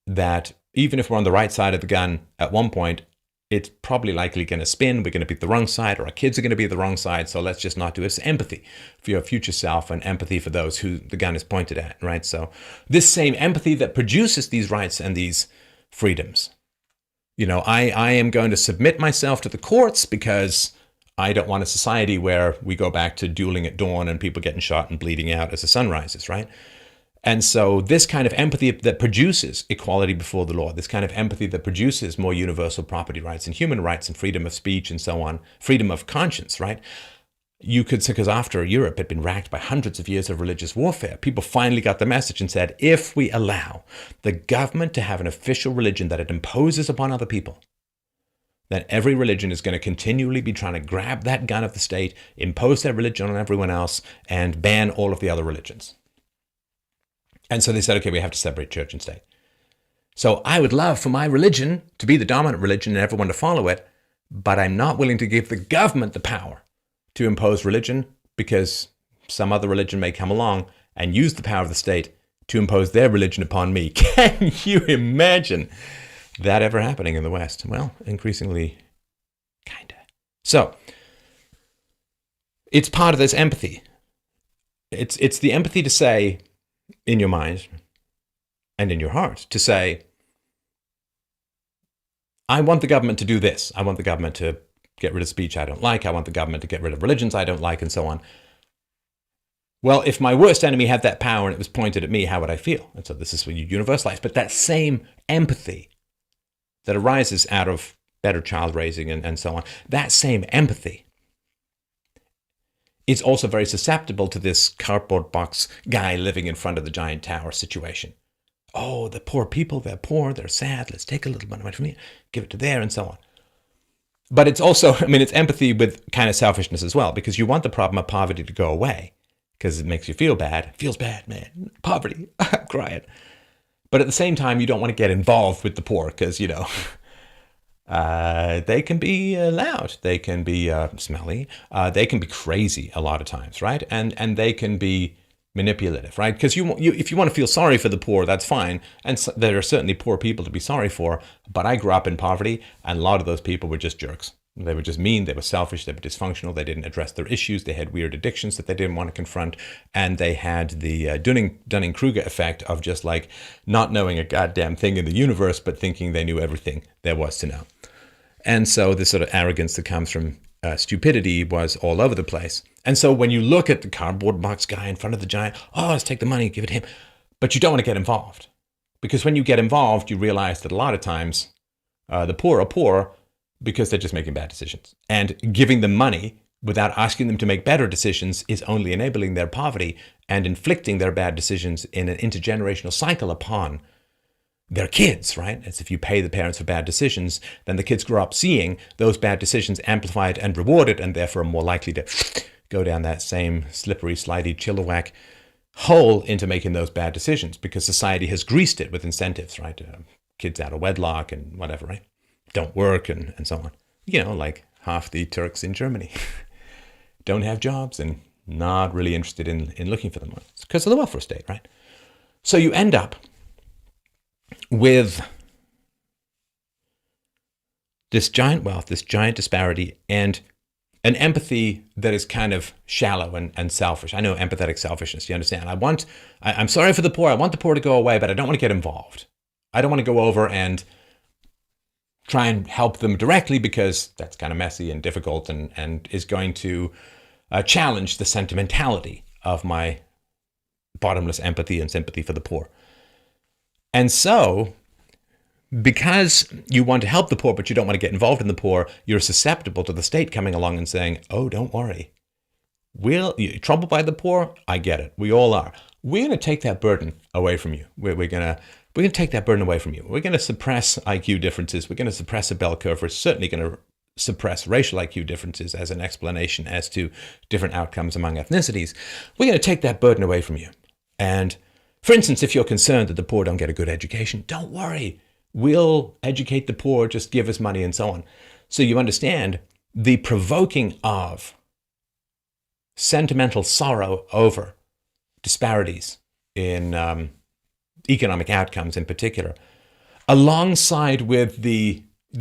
that even if we're on the right side of the gun at one point, it's probably likely going to spin. We're going to be the wrong side, or our kids are going to be the wrong side. So let's just not do it. It's empathy for your future self and empathy for those who the gun is pointed at, right? So this same empathy that produces these rights and these freedoms. You know, I am going to submit myself to the courts because I don't want a society where we go back to dueling at dawn and people getting shot and bleeding out as the sun rises, right? And so this kind of empathy that produces equality before the law, this kind of empathy that produces more universal property rights and human rights and freedom of speech and so on, freedom of conscience, right? You could say, because after Europe had been racked by hundreds of years of religious warfare, people finally got the message and said, if we allow the government to have an official religion that it imposes upon other people, then every religion is going to continually be trying to grab that gun of the state, impose their religion on everyone else, and ban all of the other religions. And so they said, okay, we have to separate church and state. So I would love for my religion to be the dominant religion and everyone to follow it, but I'm not willing to give the government the power to impose religion, because some other religion may come along and use the power of the state to impose their religion upon me. Can you imagine that ever happening in the West? Well, increasingly, kind of. So it's part of this empathy. It's the empathy to say, in your mind and in your heart, to say, I want the government to do this. I want the government to get rid of speech I don't like. I want the government to get rid of religions I don't like, and so on. Well, if my worst enemy had that power and it was pointed at me, how would I feel? And so this is when you universalize. But that same empathy that arises out of better child raising and so on, that same empathy is also very susceptible to this cardboard box guy living in front of the giant tower situation. Oh, the poor people, they're poor, they're sad. Let's take a little money from here, give it to there, and so on. But it's also, I mean, it's empathy with kind of selfishness as well, because you want the problem of poverty to go away because it makes you feel bad. It feels bad, man. Poverty, I'm crying. But at the same time, you don't want to get involved with the poor because, you know, they can be loud, they can be smelly, they can be crazy a lot of times, right? And they can be manipulative, right? Because if you want to feel sorry for the poor, that's fine. And so, there are certainly poor people to be sorry for. But I grew up in poverty, and a lot of those people were just jerks. They were just mean, they were selfish, they were dysfunctional, they didn't address their issues, they had weird addictions that they didn't want to confront, and they had the Dunning-Kruger effect of just like not knowing a goddamn thing in the universe, but thinking they knew everything there was to know. And so this sort of arrogance that comes from stupidity was all over the place. And so when you look at the cardboard box guy in front of the giant, oh, let's take the money, give it to him. But you don't want to get involved. Because when you get involved, you realize that a lot of times the poor are poor because they're just making bad decisions. And giving them money without asking them to make better decisions is only enabling their poverty and inflicting their bad decisions in an intergenerational cycle upon their kids, right? As if you pay the parents for bad decisions, then the kids grow up seeing those bad decisions amplified and rewarded, and therefore are more likely to go down that same slippery, slidey, chilliwack hole into making those bad decisions because society has greased it with incentives, right? Kids out of wedlock and whatever, right? Don't work and so on. You know, like half the Turks in Germany don't have jobs and not really interested in looking for them. It's because of the welfare state, right? So you end up with this giant wealth, this giant disparity, and an empathy that is kind of shallow and selfish. I know empathetic selfishness, you understand? I'm sorry for the poor, I want the poor to go away, but I don't want to get involved. I don't want to go over and try and help them directly because that's kind of messy and difficult and is going to challenge the sentimentality of my bottomless empathy and sympathy for the poor. And so, because you want to help the poor, but you don't want to get involved in the poor, you're susceptible to the state coming along and saying, oh, don't worry. You're troubled by the poor? I get it. We all are. We're going to take that burden away from you. We're going to we're going to take that burden away from you. We're going to suppress IQ differences. We're going to suppress a bell curve. We're certainly going to suppress racial IQ differences as an explanation as to different outcomes among ethnicities. We're going to take that burden away from you. And for instance, if you're concerned that the poor don't get a good education, don't worry. We'll educate the poor, just give us money and so on. So you understand the provoking of sentimental sorrow over disparities in economic outcomes in particular, alongside with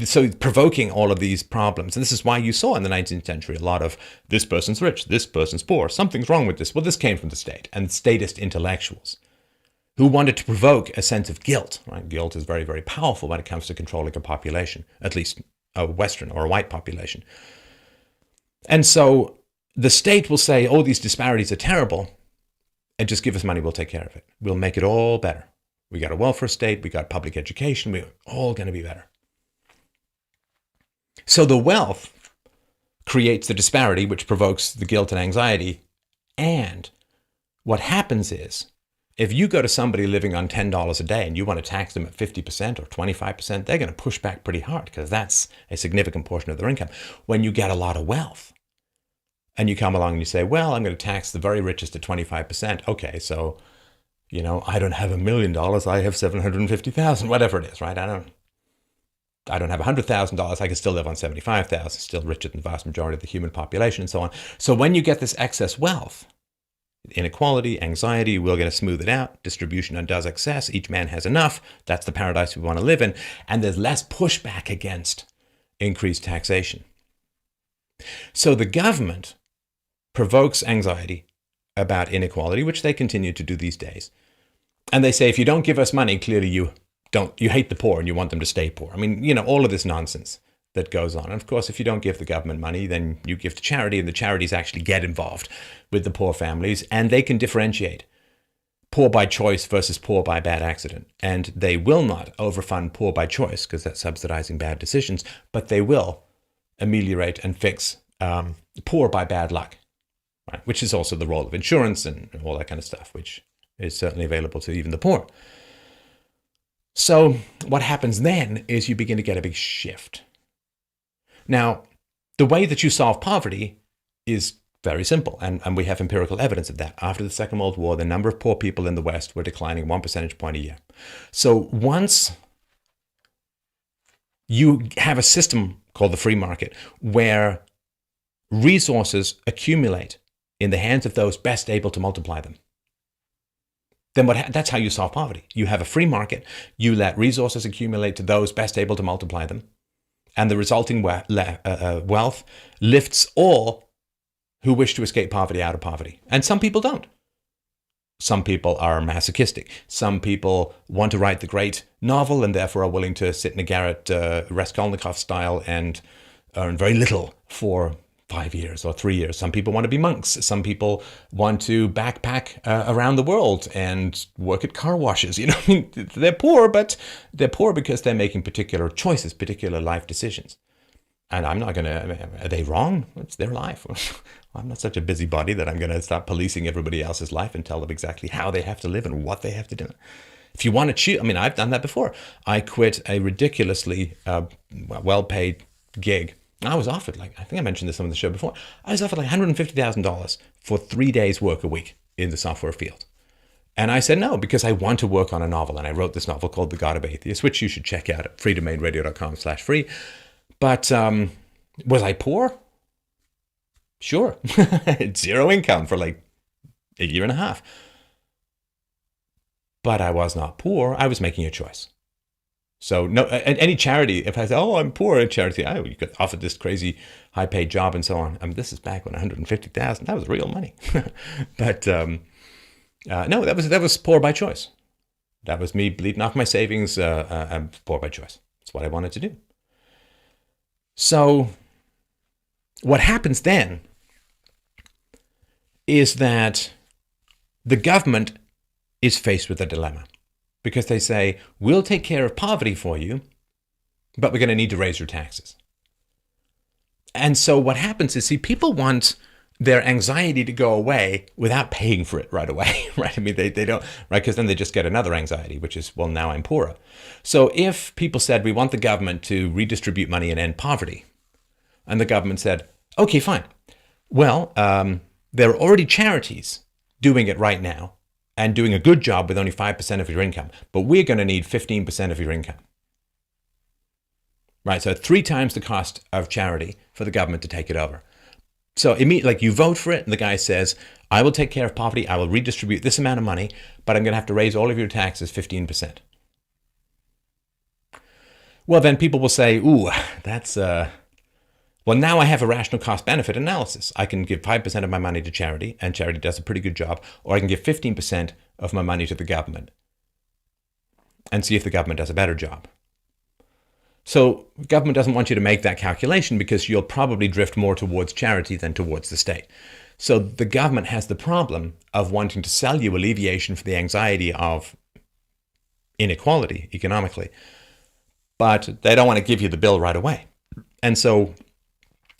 so provoking all of these problems. And this is why you saw in the 19th century a lot of this person's rich, this person's poor, something's wrong with this. Well, this came from the state and statist intellectuals who wanted to provoke a sense of guilt. Right? Guilt is very, very powerful when it comes to controlling a population, at least a Western or a white population. And so the state will say, oh, these disparities are terrible, and just give us money, we'll take care of it. We'll make it all better. We got a welfare state, we got public education, we're all going to be better. So the wealth creates the disparity, which provokes the guilt and anxiety. And what happens is, if you go to somebody living on $10 a day and you want to tax them at 50% or 25%, they're going to push back pretty hard because that's a significant portion of their income. When you get a lot of wealth and you come along and you say, well, I'm going to tax the very richest at 25%. Okay, so, I don't have $1 million. I have $750,000, whatever it is, right? I don't have $100,000. I can still live on $75,000, still richer than the vast majority of the human population and so on. So when you get this excess wealth, inequality, anxiety, we're going to smooth it out. Distribution undoes excess. Each man has enough. That's the paradise we want to live in. And there's less pushback against increased taxation. So the government provokes anxiety about inequality, which they continue to do these days. And they say, if you don't give us money, clearly you hate the poor and you want them to stay poor. I mean, all of this nonsense that goes on. And of course, if you don't give the government money, then you give to charity, and the charities actually get involved with the poor families, and they can differentiate poor by choice versus poor by bad accident. And they will not overfund poor by choice because that's subsidizing bad decisions, but they will ameliorate and fix poor by bad luck, right? Which is also the role of insurance and all that kind of stuff, which is certainly available to even the poor. So what happens then is you begin to get a big shift. Now, the way that you solve poverty is very simple, and we have empirical evidence of that. After the Second World War, the number of poor people in the West were declining 1 percentage point a year. So once you have a system called the free market where resources accumulate in the hands of those best able to multiply them, then that's how you solve poverty. You have a free market, you let resources accumulate to those best able to multiply them, and the resulting wealth lifts all who wish to escape poverty out of poverty. And some people don't. Some people are masochistic. Some people want to write the great novel and therefore are willing to sit in a garret, Raskolnikov style, and earn very little for 5 years or 3 years. Some people want to be monks. Some people want to backpack around the world and work at car washes. They're poor, but they're poor because they're making particular choices, particular life decisions. And I'm not going to, are they wrong? It's their life. I'm not such a busybody that I'm going to start policing everybody else's life and tell them exactly how they have to live and what they have to do. If you want to choose, I've done that before. I quit a ridiculously well-paid gig. I was offered, I think I mentioned this on the show before, I was offered $150,000 for 3 days work a week in the software field. And I said no, because I want to work on a novel. And I wrote this novel called The God of Atheists, which you should check out at freedomainradio.com/free. But was I poor? Sure. Zero income for a year and a half. But I was not poor. I was making a choice. So no, any charity, if I say, oh, I'm poor at charity, you got offered this crazy high-paid job and so on. This is back when $150,000, that was real money. But no, that was poor by choice. That was me bleeding off my savings. I'm poor by choice. That's what I wanted to do. So what happens then is that the government is faced with a dilemma, because they say, we'll take care of poverty for you, but we're going to need to raise your taxes. And so what happens is, people want their anxiety to go away without paying for it right away, right? I mean, they don't, right? Because then they just get another anxiety, which is, well, now I'm poorer. So if people said, we want the government to redistribute money and end poverty, and the government said, okay, fine. Well, there are already charities doing it right now and doing a good job with only 5% of your income, but we're going to need 15% of your income. Right, so 3 times the cost of charity for the government to take it over. So like you vote for it, and the guy says, I will take care of poverty, I will redistribute this amount of money, but I'm going to have to raise all of your taxes 15%. Well, then people will say, ooh, that's, well, now I have a rational cost-benefit analysis. I can give 5% of my money to charity, and charity does a pretty good job, or I can give 15% of my money to the government and see if the government does a better job. So government doesn't want you to make that calculation because you'll probably drift more towards charity than towards the state. So the government has the problem of wanting to sell you alleviation for the anxiety of inequality economically, but they don't want to give you the bill right away. And so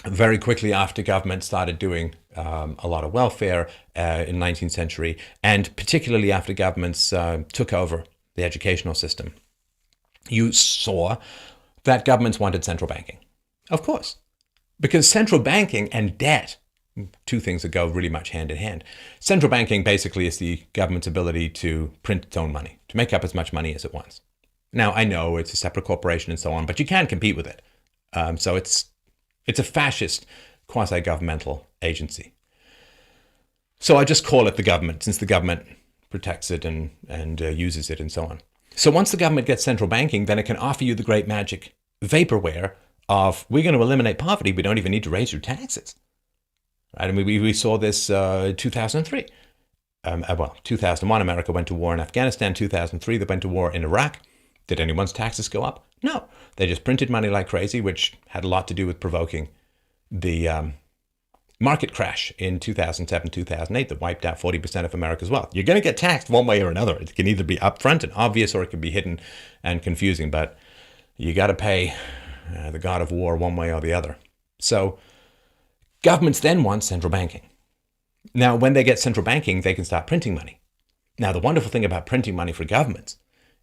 very quickly after government started doing a lot of welfare in the 19th century, and particularly after governments took over the educational system, you saw that governments wanted central banking. Of course, because central banking and debt, 2 things that go really much hand in hand. Central banking basically is the government's ability to print its own money, to make up as much money as it wants. Now, I know it's a separate corporation and so on, but you can compete with it. So it's a fascist, quasi-governmental agency. So I just call it the government, since the government protects it and uses it and so on. So once the government gets central banking, then it can offer you the great magic vaporware of, we're going to eliminate poverty. We don't even need to raise your taxes. Right? I mean, we saw this 2003. 2001, America went to war in Afghanistan. 2003, they went to war in Iraq. Did anyone's taxes go up? No. They just printed money like crazy, which had a lot to do with provoking the market crash in 2007, 2008 that wiped out 40% of America's wealth. You're going to get taxed one way or another. It can either be upfront and obvious, or it can be hidden and confusing, but you got to pay the god of war one way or the other. So governments then want central banking. Now, when they get central banking, they can start printing money. Now, the wonderful thing about printing money for governments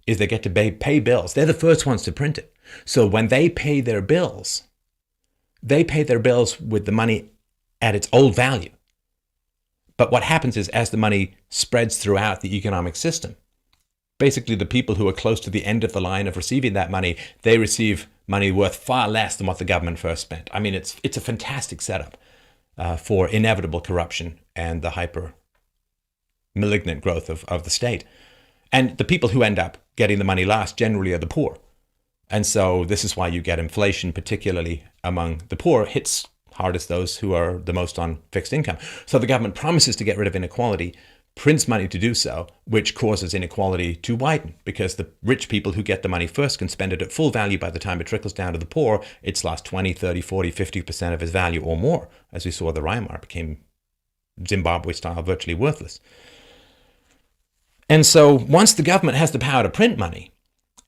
is they get to pay bills. They're the first ones to print it. So when they pay their bills with the money at its old value. But what happens is, as the money spreads throughout the economic system, basically the people who are close to the end of the line of receiving that money, they receive money worth far less than what the government first spent. I mean, it's a fantastic setup for inevitable corruption and the hyper malignant growth of the state. And the people who end up getting the money last generally are the poor. And so this is why you get inflation, particularly among the poor, hits hardest those who are the most on fixed income. So the government promises to get rid of inequality, prints money to do so, which causes inequality to widen, because the rich people who get the money first can spend it at full value. By the time it trickles down to the poor, it's lost 20, 30, 40, 50% of its value or more. As we saw, the Weimar became Zimbabwe style virtually worthless. And so once the government has the power to print money,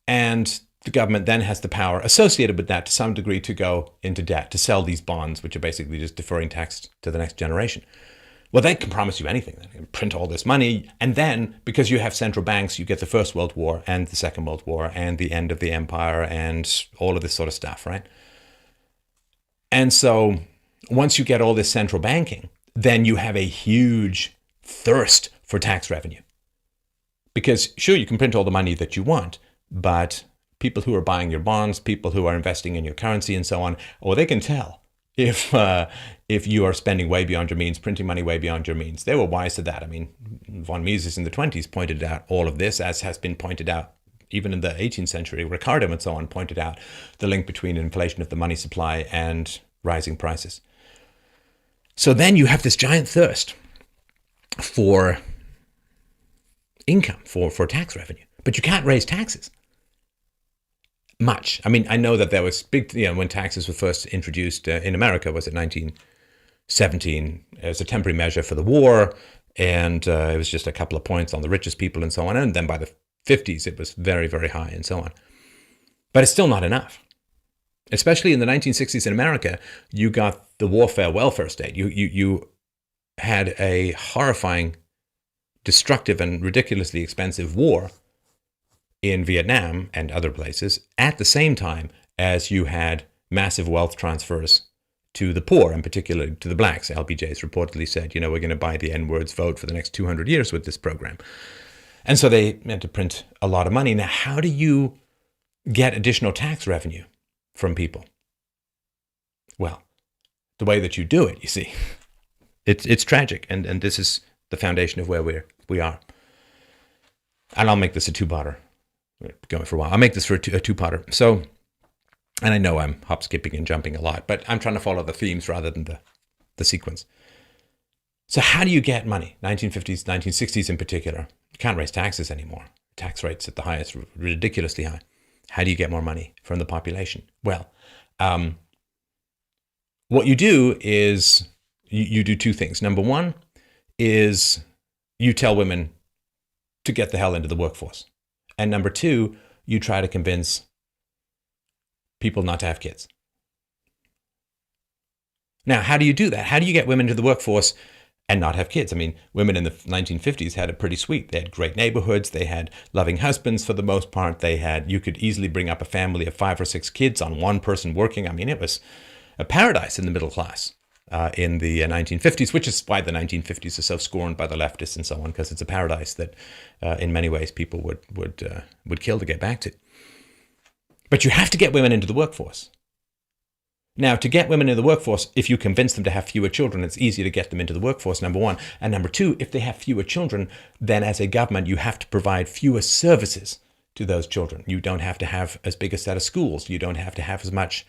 and the government then has the power associated with that to some degree to go into debt, to sell these bonds, which are basically just deferring tax to the next generation. Well, they can promise you anything. They can print all this money. And then, because you have central banks, you get the First World War and the Second World War and the end of the empire and all of this sort of stuff, right? And so once you get all this central banking, then you have a huge thirst for tax revenue. Because sure, you can print all the money that you want, but people who are buying your bonds, people who are investing in your currency and so on, or they can tell if you are spending way beyond your means, printing money way beyond your means. They were wise to that. I mean, von Mises in the 20s pointed out all of this, as has been pointed out even in the 18th century. Ricardo and so on pointed out the link between inflation of the money supply and rising prices. So then you have this giant thirst for income, for tax revenue, but you can't raise taxes much. I mean, I know that there was big, when taxes were first introduced in America, was it 1917? It was a temporary measure for the war, and it was just a couple of points on the richest people and so on. And then by the 50s, it was very, very high and so on. But it's still not enough. Especially in the 1960s in America, you got the warfare welfare state. You had a horrifying, destructive, and ridiculously expensive war in Vietnam and other places at the same time as you had massive wealth transfers to the poor, and particularly to the blacks. LBJ's reportedly said, we're going to buy the N-words vote for the next 200 years with this program. And so they had to print a lot of money. Now, how do you get additional tax revenue from people? Well, the way that you do it, you see, it's tragic. And this is the foundation of where we are. And I'll make this a two-parter. We're going for a while. I'll make this for a two-parter. So, and I know I'm hop, skipping, and jumping a lot, but I'm trying to follow the themes rather than the sequence. So how do you get money? 1950s, 1960s in particular. You can't raise taxes anymore. Tax rates at the highest, ridiculously high. How do you get more money from the population? Well, what you do is you do two things. Number one is you tell women to get the hell into the workforce. And number two, you try to convince people not to have kids. Now, how do you do that? How do you get women into the workforce and not have kids? I mean, women in the 1950s had it pretty sweet. They had great neighborhoods. They had loving husbands for the most part. You could easily bring up a family of 5 or 6 kids on one person working. I mean, it was a paradise in the middle class in the 1950s, which is why the 1950s are so scorned by the leftists and so on, because it's a paradise that in many ways people would kill to get back to. But you have to get women into the workforce. Now, to get women into the workforce, if you convince them to have fewer children, it's easier to get them into the workforce, number one. And number two, if they have fewer children, then as a government, you have to provide fewer services to those children. You don't have to have as big a set of schools. You don't have to have as much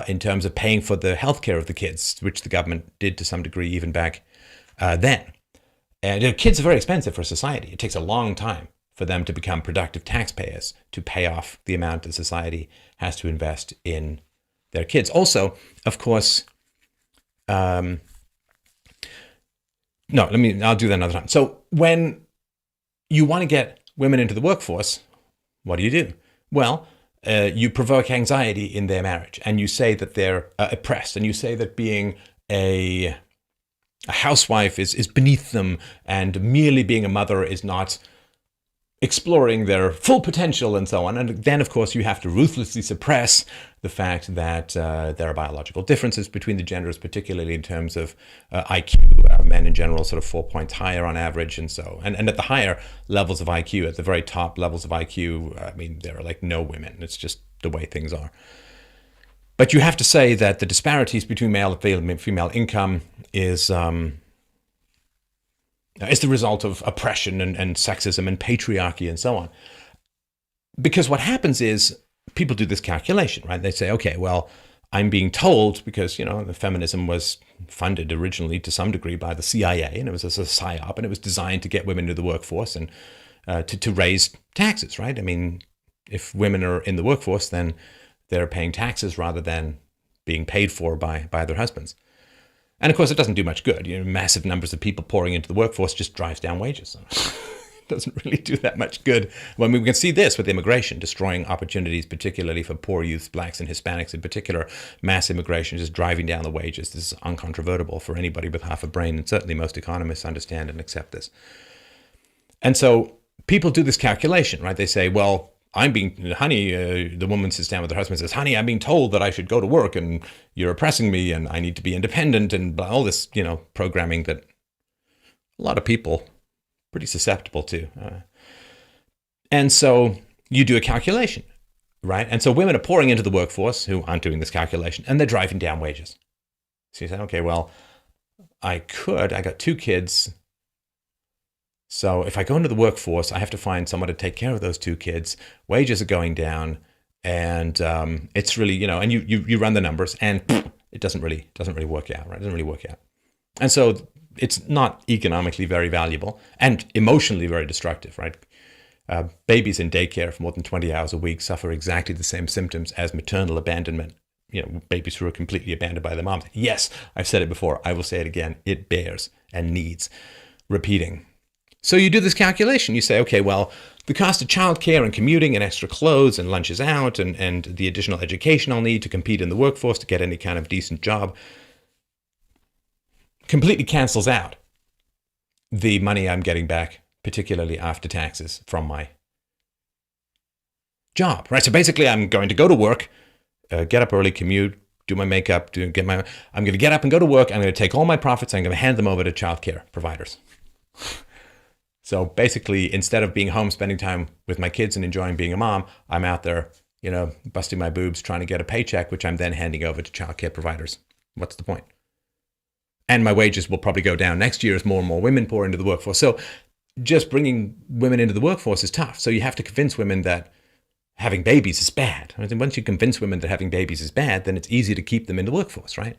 in terms of paying for the healthcare of the kids, which the government did to some degree even back then. And kids are very expensive for society. It takes a long time for them to become productive taxpayers to pay off the amount that society has to invest in their kids. Also, of course, I'll do that another time. So when you want to get women into the workforce, what do? Well, you provoke anxiety in their marriage, and you say that they're oppressed, and you say that being a housewife is beneath them, and merely being a mother is not exploring their full potential, and so on. And then, of course, you have to ruthlessly suppress the fact that there are biological differences between the genders, particularly in terms of IQ. Men in general sort of 4 points higher on average, and at the higher levels of IQ, at the very top levels of IQ, I mean, there are like no women. It's just the way things are. But you have to say that the disparities between male and female income is the result of oppression and sexism and patriarchy and so on. Because what happens is people do this calculation, right? They say, okay, well, I'm being told, because, the feminism was funded originally to some degree by the CIA, and it was as a psyop, and it was designed to get women into the workforce and to raise taxes, right? I mean, if women are in the workforce, then they're paying taxes rather than being paid for by their husbands. And of course, it doesn't do much good. Massive numbers of people pouring into the workforce just drives down wages. It doesn't really do that much good. Well, we can see this with immigration, destroying opportunities, particularly for poor youth, blacks and Hispanics in particular. Mass immigration just driving down the wages. This is uncontrovertible for anybody with half a brain, and certainly most economists understand and accept this. And so people do this calculation, right? They say, well, the woman sits down with her husband and says, honey, I'm being told that I should go to work and you're oppressing me and I need to be independent, and all this, programming that a lot of people pretty susceptible to. And so you do a calculation, right? And so women are pouring into the workforce who aren't doing this calculation, and they're driving down wages. So you say, okay, well, I got 2 kids. So if I go into the workforce, I have to find someone to take care of those 2 kids. Wages are going down, and it's really, and you run the numbers, and it doesn't really work out, right? It doesn't really work out. And so it's not economically very valuable and emotionally very destructive, right? Babies in daycare for more than 20 hours a week suffer exactly the same symptoms as maternal abandonment. Babies who are completely abandoned by their moms. Yes, I've said it before. I will say it again. It bears and needs repeating. So you do this calculation. You say, okay, well, the cost of childcare and commuting and extra clothes and lunches out and the additional education I'll need to compete in the workforce to get any kind of decent job completely cancels out the money I'm getting back, particularly after taxes, from my job, right? So basically, I'm going to go to work, get up early, commute, do my makeup, I'm going to get up and go to work. I'm going to take all my profits. I'm going to hand them over to childcare providers. So basically, instead of being home, spending time with my kids and enjoying being a mom, I'm out there, busting my boobs, trying to get a paycheck, which I'm then handing over to childcare providers. What's the point? And my wages will probably go down next year as more and more women pour into the workforce. So just bringing women into the workforce is tough. So you have to convince women that having babies is bad. And once you convince women that having babies is bad, then it's easy to keep them in the workforce, right?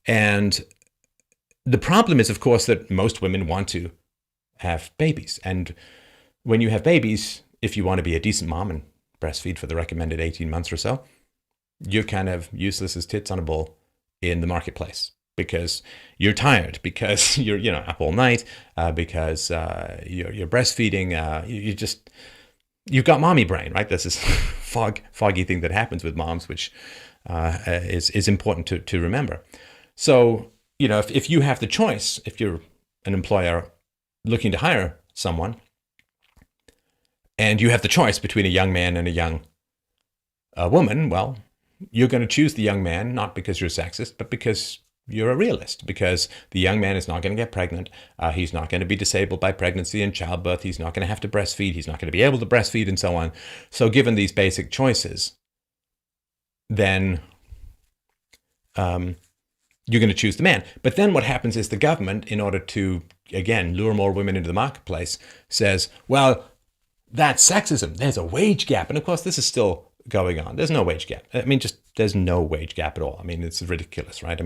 And the problem is, of course, that most women want to have babies. And when you have babies, if you want to be a decent mom and breastfeed for the recommended 18 months or so, you're kind of useless as tits on a bull in the marketplace because you're tired, because you're up all night, because you're breastfeeding, you've got mommy brain, right? This is foggy thing that happens with moms, which is important to remember. So, if you have the choice, if you're an employer looking to hire someone, and you have the choice between a young man and a young woman, well, you're going to choose the young man, not because you're sexist, but because you're a realist, because the young man is not going to get pregnant. He's not going to be disabled by pregnancy and childbirth. He's not going to have to breastfeed. He's not going to be able to breastfeed and so on. So given these basic choices, then you're going to choose the man. But then what happens is the government, in order to, again, lure more women into the marketplace, says, well, that's sexism. There's a wage gap. And of course, this is still going on. There's no wage gap. There's no wage gap at all. It's ridiculous, right?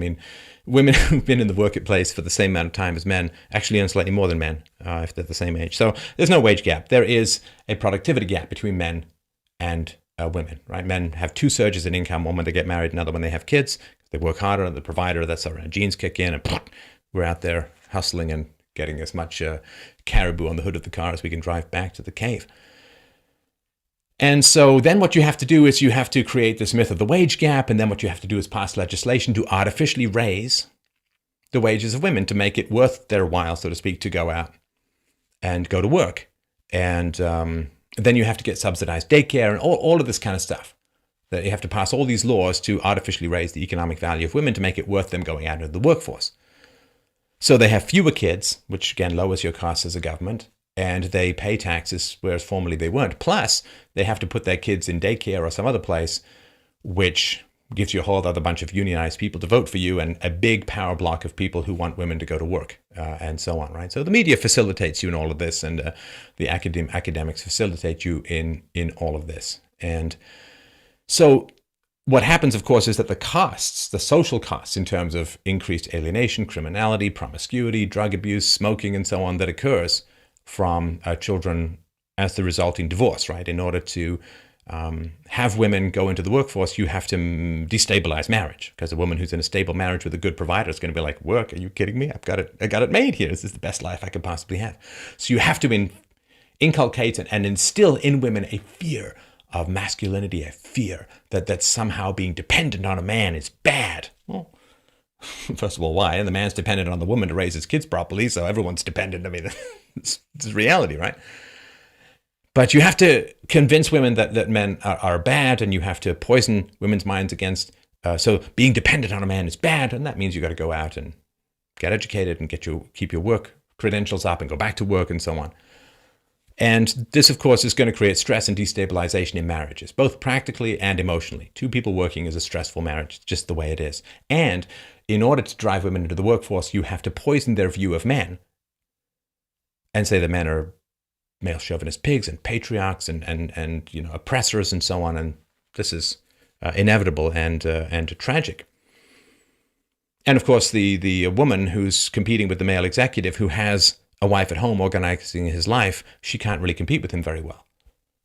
Women who've been in the workplace for the same amount of time as men actually earn slightly more than men if they're the same age. So there's no wage gap. There is a productivity gap between men and women, right? Men have two surges in income, one when they get married, another when they have kids. They work harder, the provider, that's our genes kick in, and we're out there hustling and getting as much caribou on the hood of the car as we can drive back to the cave. And so then what you have to do is you have to create this myth of the wage gap, and then what you have to do is pass legislation to artificially raise the wages of women to make it worth their while, so to speak, to go out and go to work. And then you have to get subsidized daycare and all of this kind of stuff. That you have to pass all these laws to artificially raise the economic value of women to make it worth them going out into the workforce. So they have fewer kids, which again lowers your costs as a government, and they pay taxes, whereas formerly they weren't. Plus, they have to put their kids in daycare or some other place, which gives you a whole other bunch of unionized people to vote for you and a big power block of people who want women to go to work and so on, right? So the media facilitates you in all of this, and the academics facilitate you in all of this. And so what happens, of course, is that the social costs in terms of increased alienation, criminality, promiscuity, drug abuse, smoking, and so on that occurs from children as the resulting divorce, right? In order to have women go into the workforce, you have to destabilize marriage, because a woman who's in a stable marriage with a good provider is going to be like, work, are you kidding me? I got it made here. This is the best life I could possibly have. So you have to inculcate and instill in women a fear of masculinity, a fear that somehow being dependent on a man is bad. Well, first of all, why? And the man's dependent on the woman to raise his kids properly, so everyone's dependent. It's reality, right? But you have to convince women that men are bad, and you have to poison women's minds against. So being dependent on a man is bad, and that means you got to go out and get educated and keep your work credentials up and go back to work and so on. And this, of course, is going to create stress and destabilization in marriages, both practically and emotionally. Two people working is a stressful marriage, just the way it is. And in order to drive women into the workforce, you have to poison their view of men and say that men are male chauvinist pigs and patriarchs and oppressors and so on. And this is inevitable and tragic. And of course, the woman who's competing with the male executive who has a wife at home organizing his life, she can't really compete with him very well.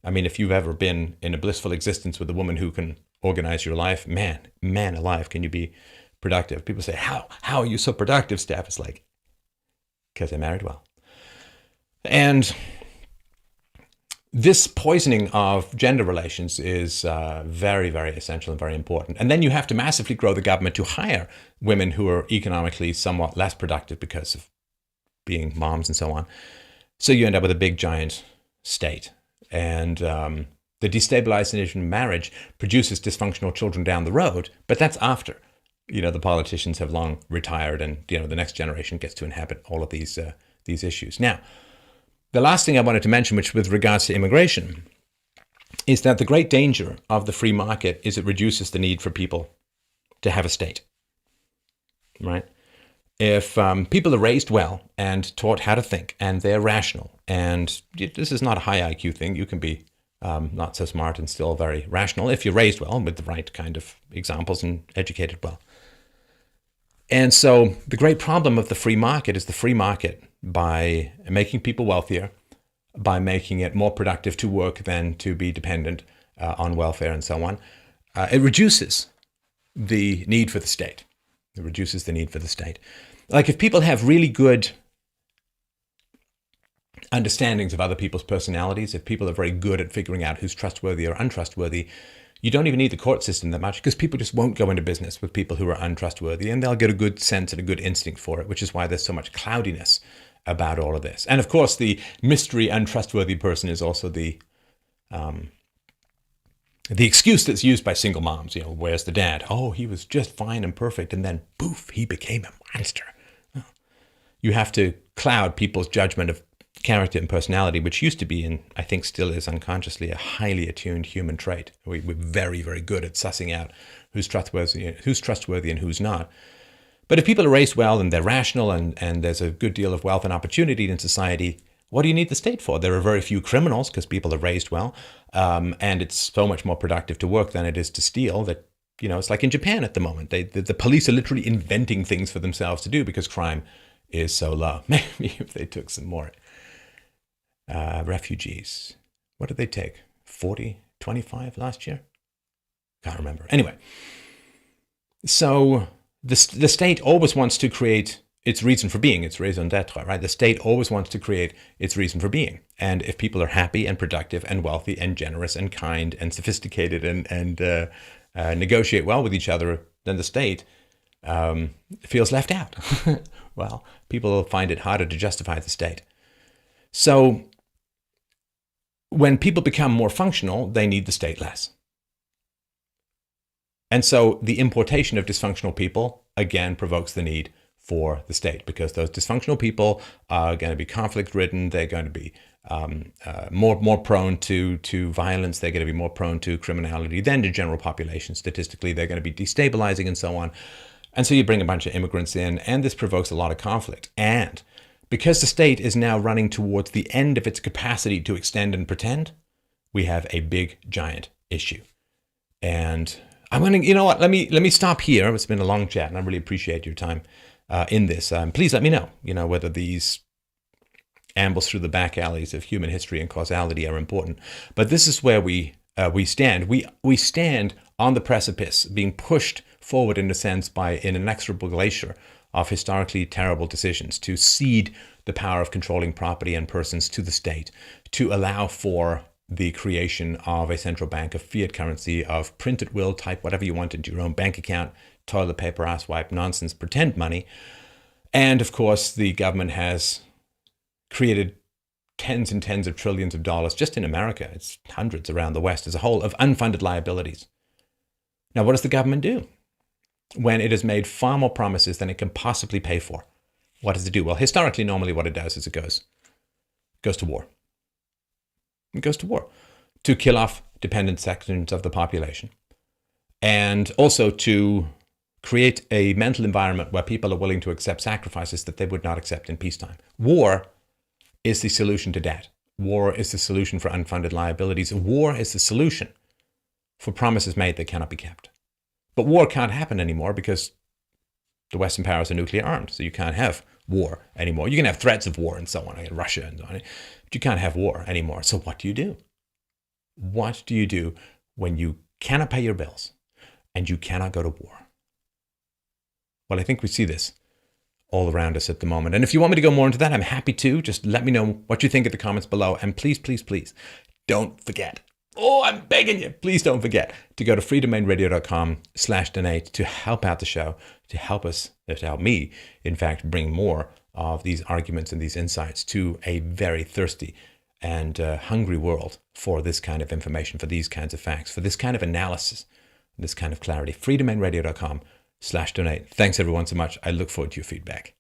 If you've ever been in a blissful existence with a woman who can organize your life, man alive, can you be productive? People say, how are you so productive, Steph? It's like, because I married well. And this poisoning of gender relations is very, very essential and very important. And then you have to massively grow the government to hire women who are economically somewhat less productive because of being moms and so on. So you end up with a big, giant state. And the destabilization of marriage produces dysfunctional children down the road, but that's after, the politicians have long retired and, the next generation gets to inhabit all of these issues. Now, the last thing I wanted to mention, which with regards to immigration, is that the great danger of the free market is it reduces the need for people to have a state, right? If people are raised well and taught how to think, and they're rational, and this is not a high IQ thing, you can be not so smart and still very rational if you're raised well with the right kind of examples and educated well. And so the great problem of the free market is the free market, by making people wealthier, by making it more productive to work than to be dependent on welfare and so on, it reduces the need for the state. It reduces the need for the state. Like if people have really good understandings of other people's personalities, if people are very good at figuring out who's trustworthy or untrustworthy, you don't even need the court system that much, because people just won't go into business with people who are untrustworthy, and they'll get a good sense and a good instinct for it, which is why there's so much cloudiness about all of this. And of course, the mystery untrustworthy person is also the excuse that's used by single moms. Where's the dad? Oh, he was just fine and perfect, and then poof, he became a monster. You have to cloud people's judgment of character and personality, which used to be, and I think still is unconsciously, a highly attuned human trait. We're very, very good at sussing out who's trustworthy and who's not. But if people are raised well and they're rational and there's a good deal of wealth and opportunity in society, what do you need the state for? There are very few criminals because people are raised well, and it's so much more productive to work than it is to steal that, it's like in Japan at the moment. The police are literally inventing things for themselves to do because crime is so low. Maybe if they took some more refugees. What did they take? 40, 25 last year? Can't remember. Anyway, so the state always wants to create its reason for being, its raison d'etre, right? The state always wants to create its reason for being. And if people are happy and productive and wealthy and generous and kind and sophisticated and negotiate well with each other, then the state feels left out. Well, people will find it harder to justify the state. So when people become more functional, they need the state less. And so the importation of dysfunctional people, again, provokes the need for the state, because those dysfunctional people are going to be conflict-ridden. They're going to be more prone to violence. They're going to be more prone to criminality than the general population. Statistically, they're going to be destabilizing and so on. And so you bring a bunch of immigrants in, and this provokes a lot of conflict. And because the state is now running towards the end of its capacity to extend and pretend, we have a big, giant issue. And I'm going to, let me stop here. It's been a long chat, and I really appreciate your time in this. Please let me know, whether these ambles through the back alleys of human history and causality are important. But this is where we stand. We stand on the precipice, being pushed forward in a sense by an inexorable glacier of historically terrible decisions to cede the power of controlling property and persons to the state, to allow for the creation of a central bank of fiat currency, of print at will, type whatever you want into your own bank account, toilet paper, asswipe, nonsense, pretend money. And of course, the government has created tens and tens of trillions of dollars just in America. It's hundreds around the West as a whole of unfunded liabilities. Now, what does the government do when it has made far more promises than it can possibly pay for? What does it do? Well, historically, normally what it does is it goes to war. It goes to war to kill off dependent sections of the population, and also to create a mental environment where people are willing to accept sacrifices that they would not accept in peacetime. War is the solution to debt. War is the solution for unfunded liabilities. War is the solution for promises made that cannot be kept. But war can't happen anymore because the Western powers are nuclear armed, so you can't have war anymore. You can have threats of war and so on, like Russia and so on, but you can't have war anymore. So what do you do? What do you do when you cannot pay your bills and you cannot go to war? Well, I think we see this all around us at the moment. And if you want me to go more into that, I'm happy to. Just let me know what you think in the comments below. And please, please, please, don't forget. Oh, I'm begging you, please don't forget to go to freedomainradio.com/donate to help out the show, to help me, in fact, bring more of these arguments and these insights to a very thirsty and hungry world for this kind of information, for these kinds of facts, for this kind of analysis, this kind of clarity. freedomainradio.com/donate. Thanks everyone so much. I look forward to your feedback.